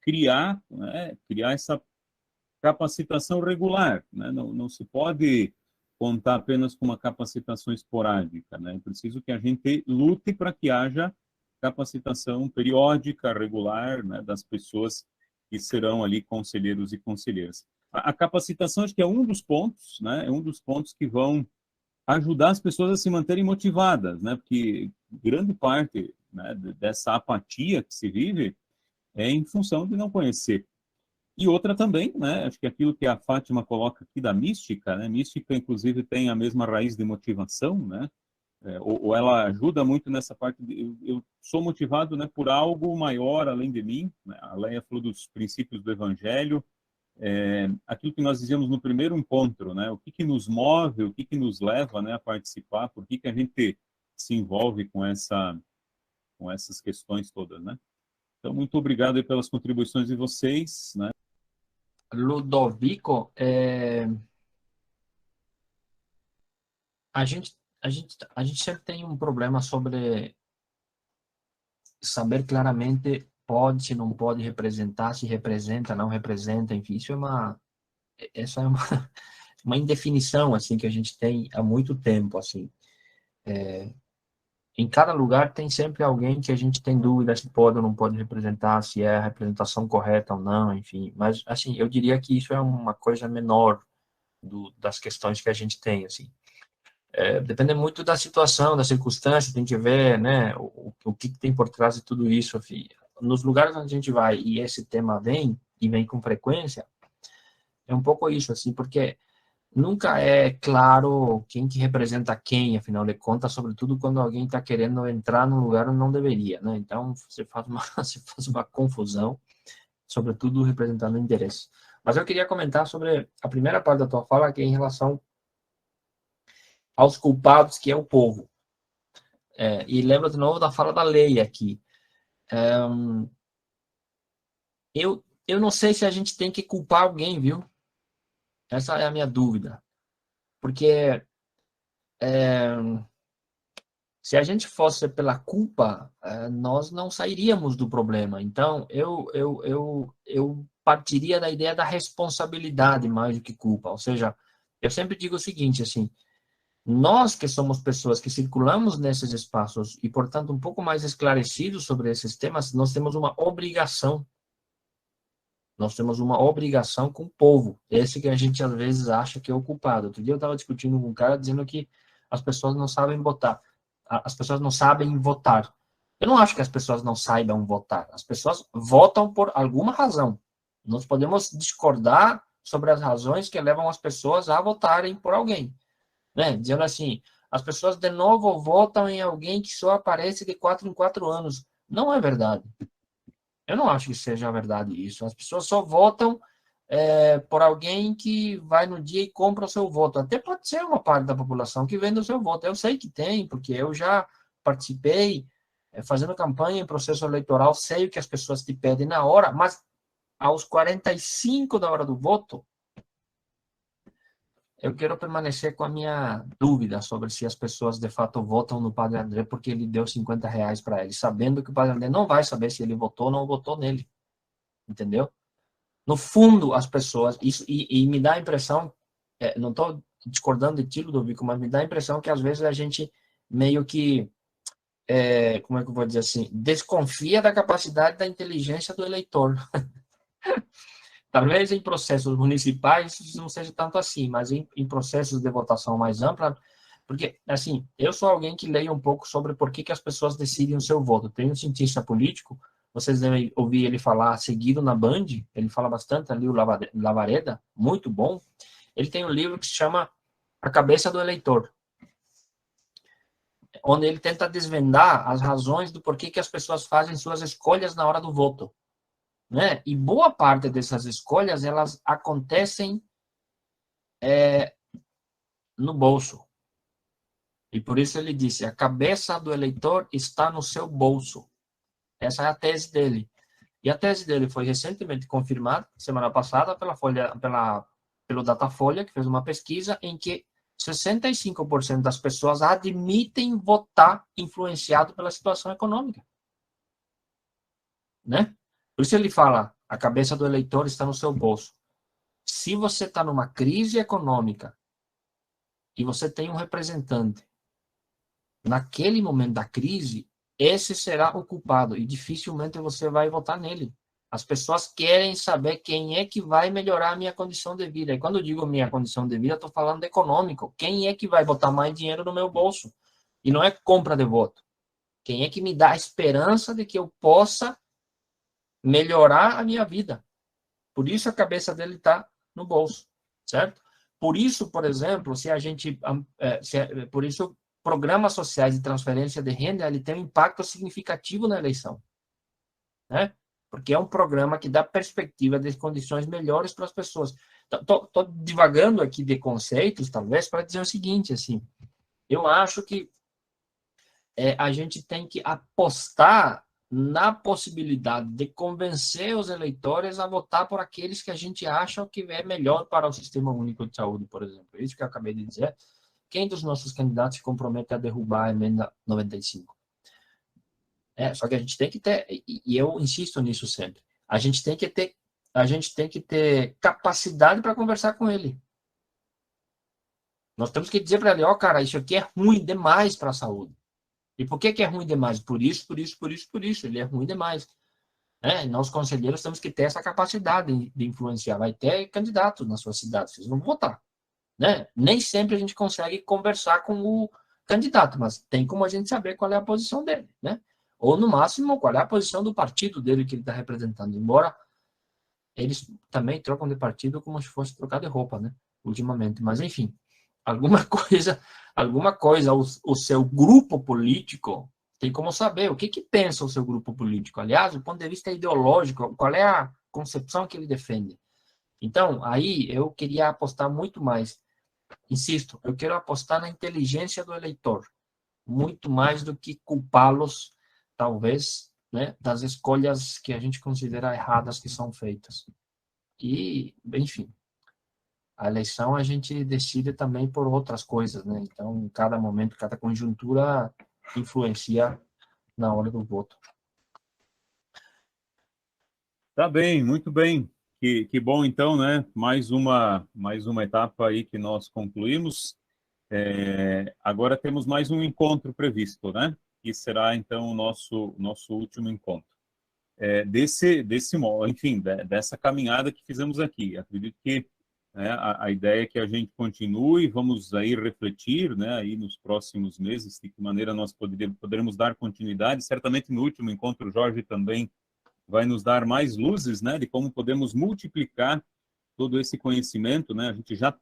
Speaker 3: criar essa capacitação regular, né? Não se pode contar apenas com uma capacitação esporádica, né? É preciso que a gente lute para que haja capacitação periódica, regular, né, das pessoas que serão ali conselheiros e conselheiras. A capacitação acho que é um dos pontos, né? É um dos pontos que vão ajudar as pessoas a se manterem motivadas, né? Porque grande parte, né, dessa apatia que se vive é em função de não conhecer. E outra também, né, acho que aquilo que a Fátima coloca aqui da mística, né, mística inclusive tem a mesma raiz de motivação, né, ou ela ajuda muito nessa parte de eu sou motivado, né, por algo maior além de mim, né? A Leia falou dos princípios do Evangelho, aquilo que nós dizíamos no primeiro encontro, né? O que nos move, o que nos leva, né, a participar, por que a gente se envolve com essas questões todas, né? Então, muito obrigado aí pelas contribuições de vocês, né?
Speaker 1: Ludovico, a gente sempre tem um problema sobre saber claramente pode, se não pode representar, se representa, não representa, enfim, essa é uma indefinição, assim, que a gente tem há muito tempo, assim. Em cada lugar tem sempre alguém que a gente tem dúvida se pode ou não pode representar, se é a representação correta ou não, enfim. Mas, assim, eu diria que isso é uma coisa menor das questões que a gente tem, assim. Depende muito da situação, da circunstância, tem que ver, né, o que tem por trás de tudo isso, enfim. Nos lugares onde a gente vai e esse tema vem, e vem com frequência, é um pouco isso, assim, porque nunca é claro quem que representa quem, afinal de contas, sobretudo quando alguém está querendo entrar num lugar onde não deveria, né? Então, você faz uma confusão, sobretudo representando interesse. Mas eu queria comentar sobre a primeira parte da tua fala, que é em relação aos culpados, que é o povo. E lembro de novo da fala da lei aqui. Eu não sei se a gente tem que culpar alguém, viu? Essa é a minha dúvida. Porque se a gente fosse pela culpa, nós não sairíamos do problema. Então, eu partiria da ideia da responsabilidade mais do que culpa. Ou seja, eu sempre digo o seguinte, assim, nós que somos pessoas que circulamos nesses espaços e, portanto, um pouco mais esclarecidos sobre esses temas, nós temos uma obrigação. Nós temos uma obrigação com o povo. Esse que a gente, às vezes, acha que é o culpado. Outro dia eu estava discutindo com um cara dizendo que as pessoas não sabem votar. As pessoas não sabem votar. Eu não acho que as pessoas não saibam votar. As pessoas votam por alguma razão. Nós podemos discordar sobre as razões que levam as pessoas a votarem por alguém. Né? Dizendo assim, as pessoas de novo votam em alguém que só aparece de 4 em 4 anos. Não é verdade. Eu não acho que seja verdade isso. As pessoas só votam por alguém que vai no dia e compra o seu voto. Até pode ser uma parte da população que vende o seu voto. Eu sei que tem, porque eu já participei fazendo campanha em processo eleitoral, sei o que as pessoas te pedem na hora, mas aos 45 da hora do voto, eu quero permanecer com a minha dúvida sobre se as pessoas de fato votam no Padre André porque ele deu R$ 50 para ele, sabendo que o Padre André não vai saber se ele votou ou não votou nele. Entendeu? No fundo, as pessoas... E me dá a impressão... não estou discordando de ti, Ludovico, mas me dá a impressão que às vezes a gente meio que... como é que eu vou dizer assim? Desconfia da capacidade da inteligência do eleitor. Talvez em processos municipais isso não seja tanto assim, mas em processos de votação mais ampla, porque, assim, eu sou alguém que leio um pouco sobre por que as pessoas decidem o seu voto. Tem um cientista político, vocês devem ouvir ele falar seguido na Band, ele fala bastante ali, o Lavareda, muito bom. Ele tem um livro que se chama A Cabeça do Eleitor, onde ele tenta desvendar as razões do porquê que as pessoas fazem suas escolhas na hora do voto. Né? E boa parte dessas escolhas, elas acontecem no bolso. E por isso ele disse, a cabeça do eleitor está no seu bolso. Essa é a tese dele. E a tese dele foi recentemente confirmada, semana passada, pelo Datafolha, que fez uma pesquisa em que 65% das pessoas admitem votar influenciado pela situação econômica. Né? Por isso ele fala, a cabeça do eleitor está no seu bolso. Se você está numa crise econômica e você tem um representante, naquele momento da crise, esse será o culpado e dificilmente você vai votar nele. As pessoas querem saber quem é que vai melhorar a minha condição de vida. E quando eu digo minha condição de vida, estou falando de econômico. Quem é que vai botar mais dinheiro no meu bolso? E não é compra de voto. Quem é que me dá a esperança de que eu possa melhorar a minha vida? Por isso a cabeça dele está no bolso, certo? Por isso, por exemplo, por isso programas sociais de transferência de renda, ele tem um impacto significativo na eleição, né? porque é um programa que dá perspectiva de condições melhores para as pessoas. Estou divagando aqui de conceitos, talvez, para dizer o seguinte, assim, eu acho que a gente tem que apostar na possibilidade de convencer os eleitores a votar por aqueles que a gente acha que é melhor para o Sistema Único de Saúde, por exemplo. Isso que eu acabei de dizer. Quem dos nossos candidatos se compromete a derrubar a emenda 95? Só que a gente tem que ter, e eu insisto nisso sempre, a gente tem que ter capacidade para conversar com ele. Nós temos que dizer para ele, ó, cara, isso aqui é ruim demais para a saúde. E por que é ruim demais? Por isso. Ele é ruim demais. Nós, conselheiros, temos que ter essa capacidade de influenciar. Vai ter candidato na sua cidade, vocês vão votar. Nem sempre a gente consegue conversar com o candidato, mas tem como a gente saber qual é a posição dele, Ou, no máximo, qual é a posição do partido dele que ele está representando. Embora eles também trocam de partido como se fosse trocar de roupa, ultimamente. Mas, enfim, alguma coisa o seu grupo político tem como saber o que pensa o seu grupo político. Aliás, do ponto de vista ideológico, qual é a concepção que ele defende. Então, aí eu queria apostar muito mais. Insisto, eu quero apostar na inteligência do eleitor, muito mais do que culpá-los, talvez, das escolhas que a gente considera erradas que são feitas. E, enfim, a eleição a gente decide também por outras coisas, Então, cada momento, cada conjuntura influencia na hora do voto.
Speaker 3: Tá bem, muito bem. Que bom, então, Mais uma etapa aí que nós concluímos. Agora temos mais um encontro previsto, Que será, então, o nosso último encontro. Dessa caminhada que fizemos aqui. Acredito que a ideia é que a gente continue, vamos aí refletir, aí nos próximos meses, de que maneira nós poderemos dar continuidade. Certamente no último encontro, o Jorge também vai nos dar mais luzes, de como podemos multiplicar todo esse conhecimento, A gente já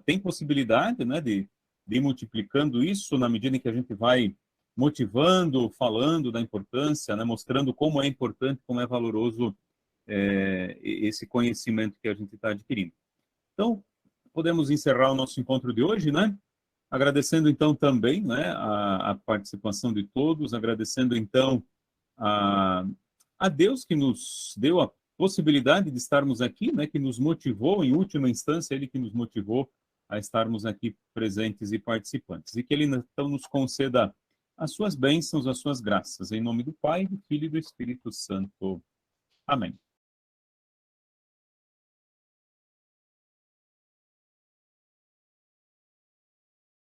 Speaker 3: tem possibilidade, de ir multiplicando isso na medida em que a gente vai motivando, falando da importância, mostrando como é importante, como é valoroso esse conhecimento que a gente está adquirindo. Então, podemos encerrar o nosso encontro de hoje, Agradecendo, então, também a participação de todos, agradecendo, então, a Deus que nos deu a possibilidade de estarmos aqui, que nos motivou, em última instância, Ele que nos motivou a estarmos aqui presentes e participantes. E que Ele, então, nos conceda as suas bênçãos, as suas graças. Em nome do Pai, do Filho e do Espírito Santo. Amém.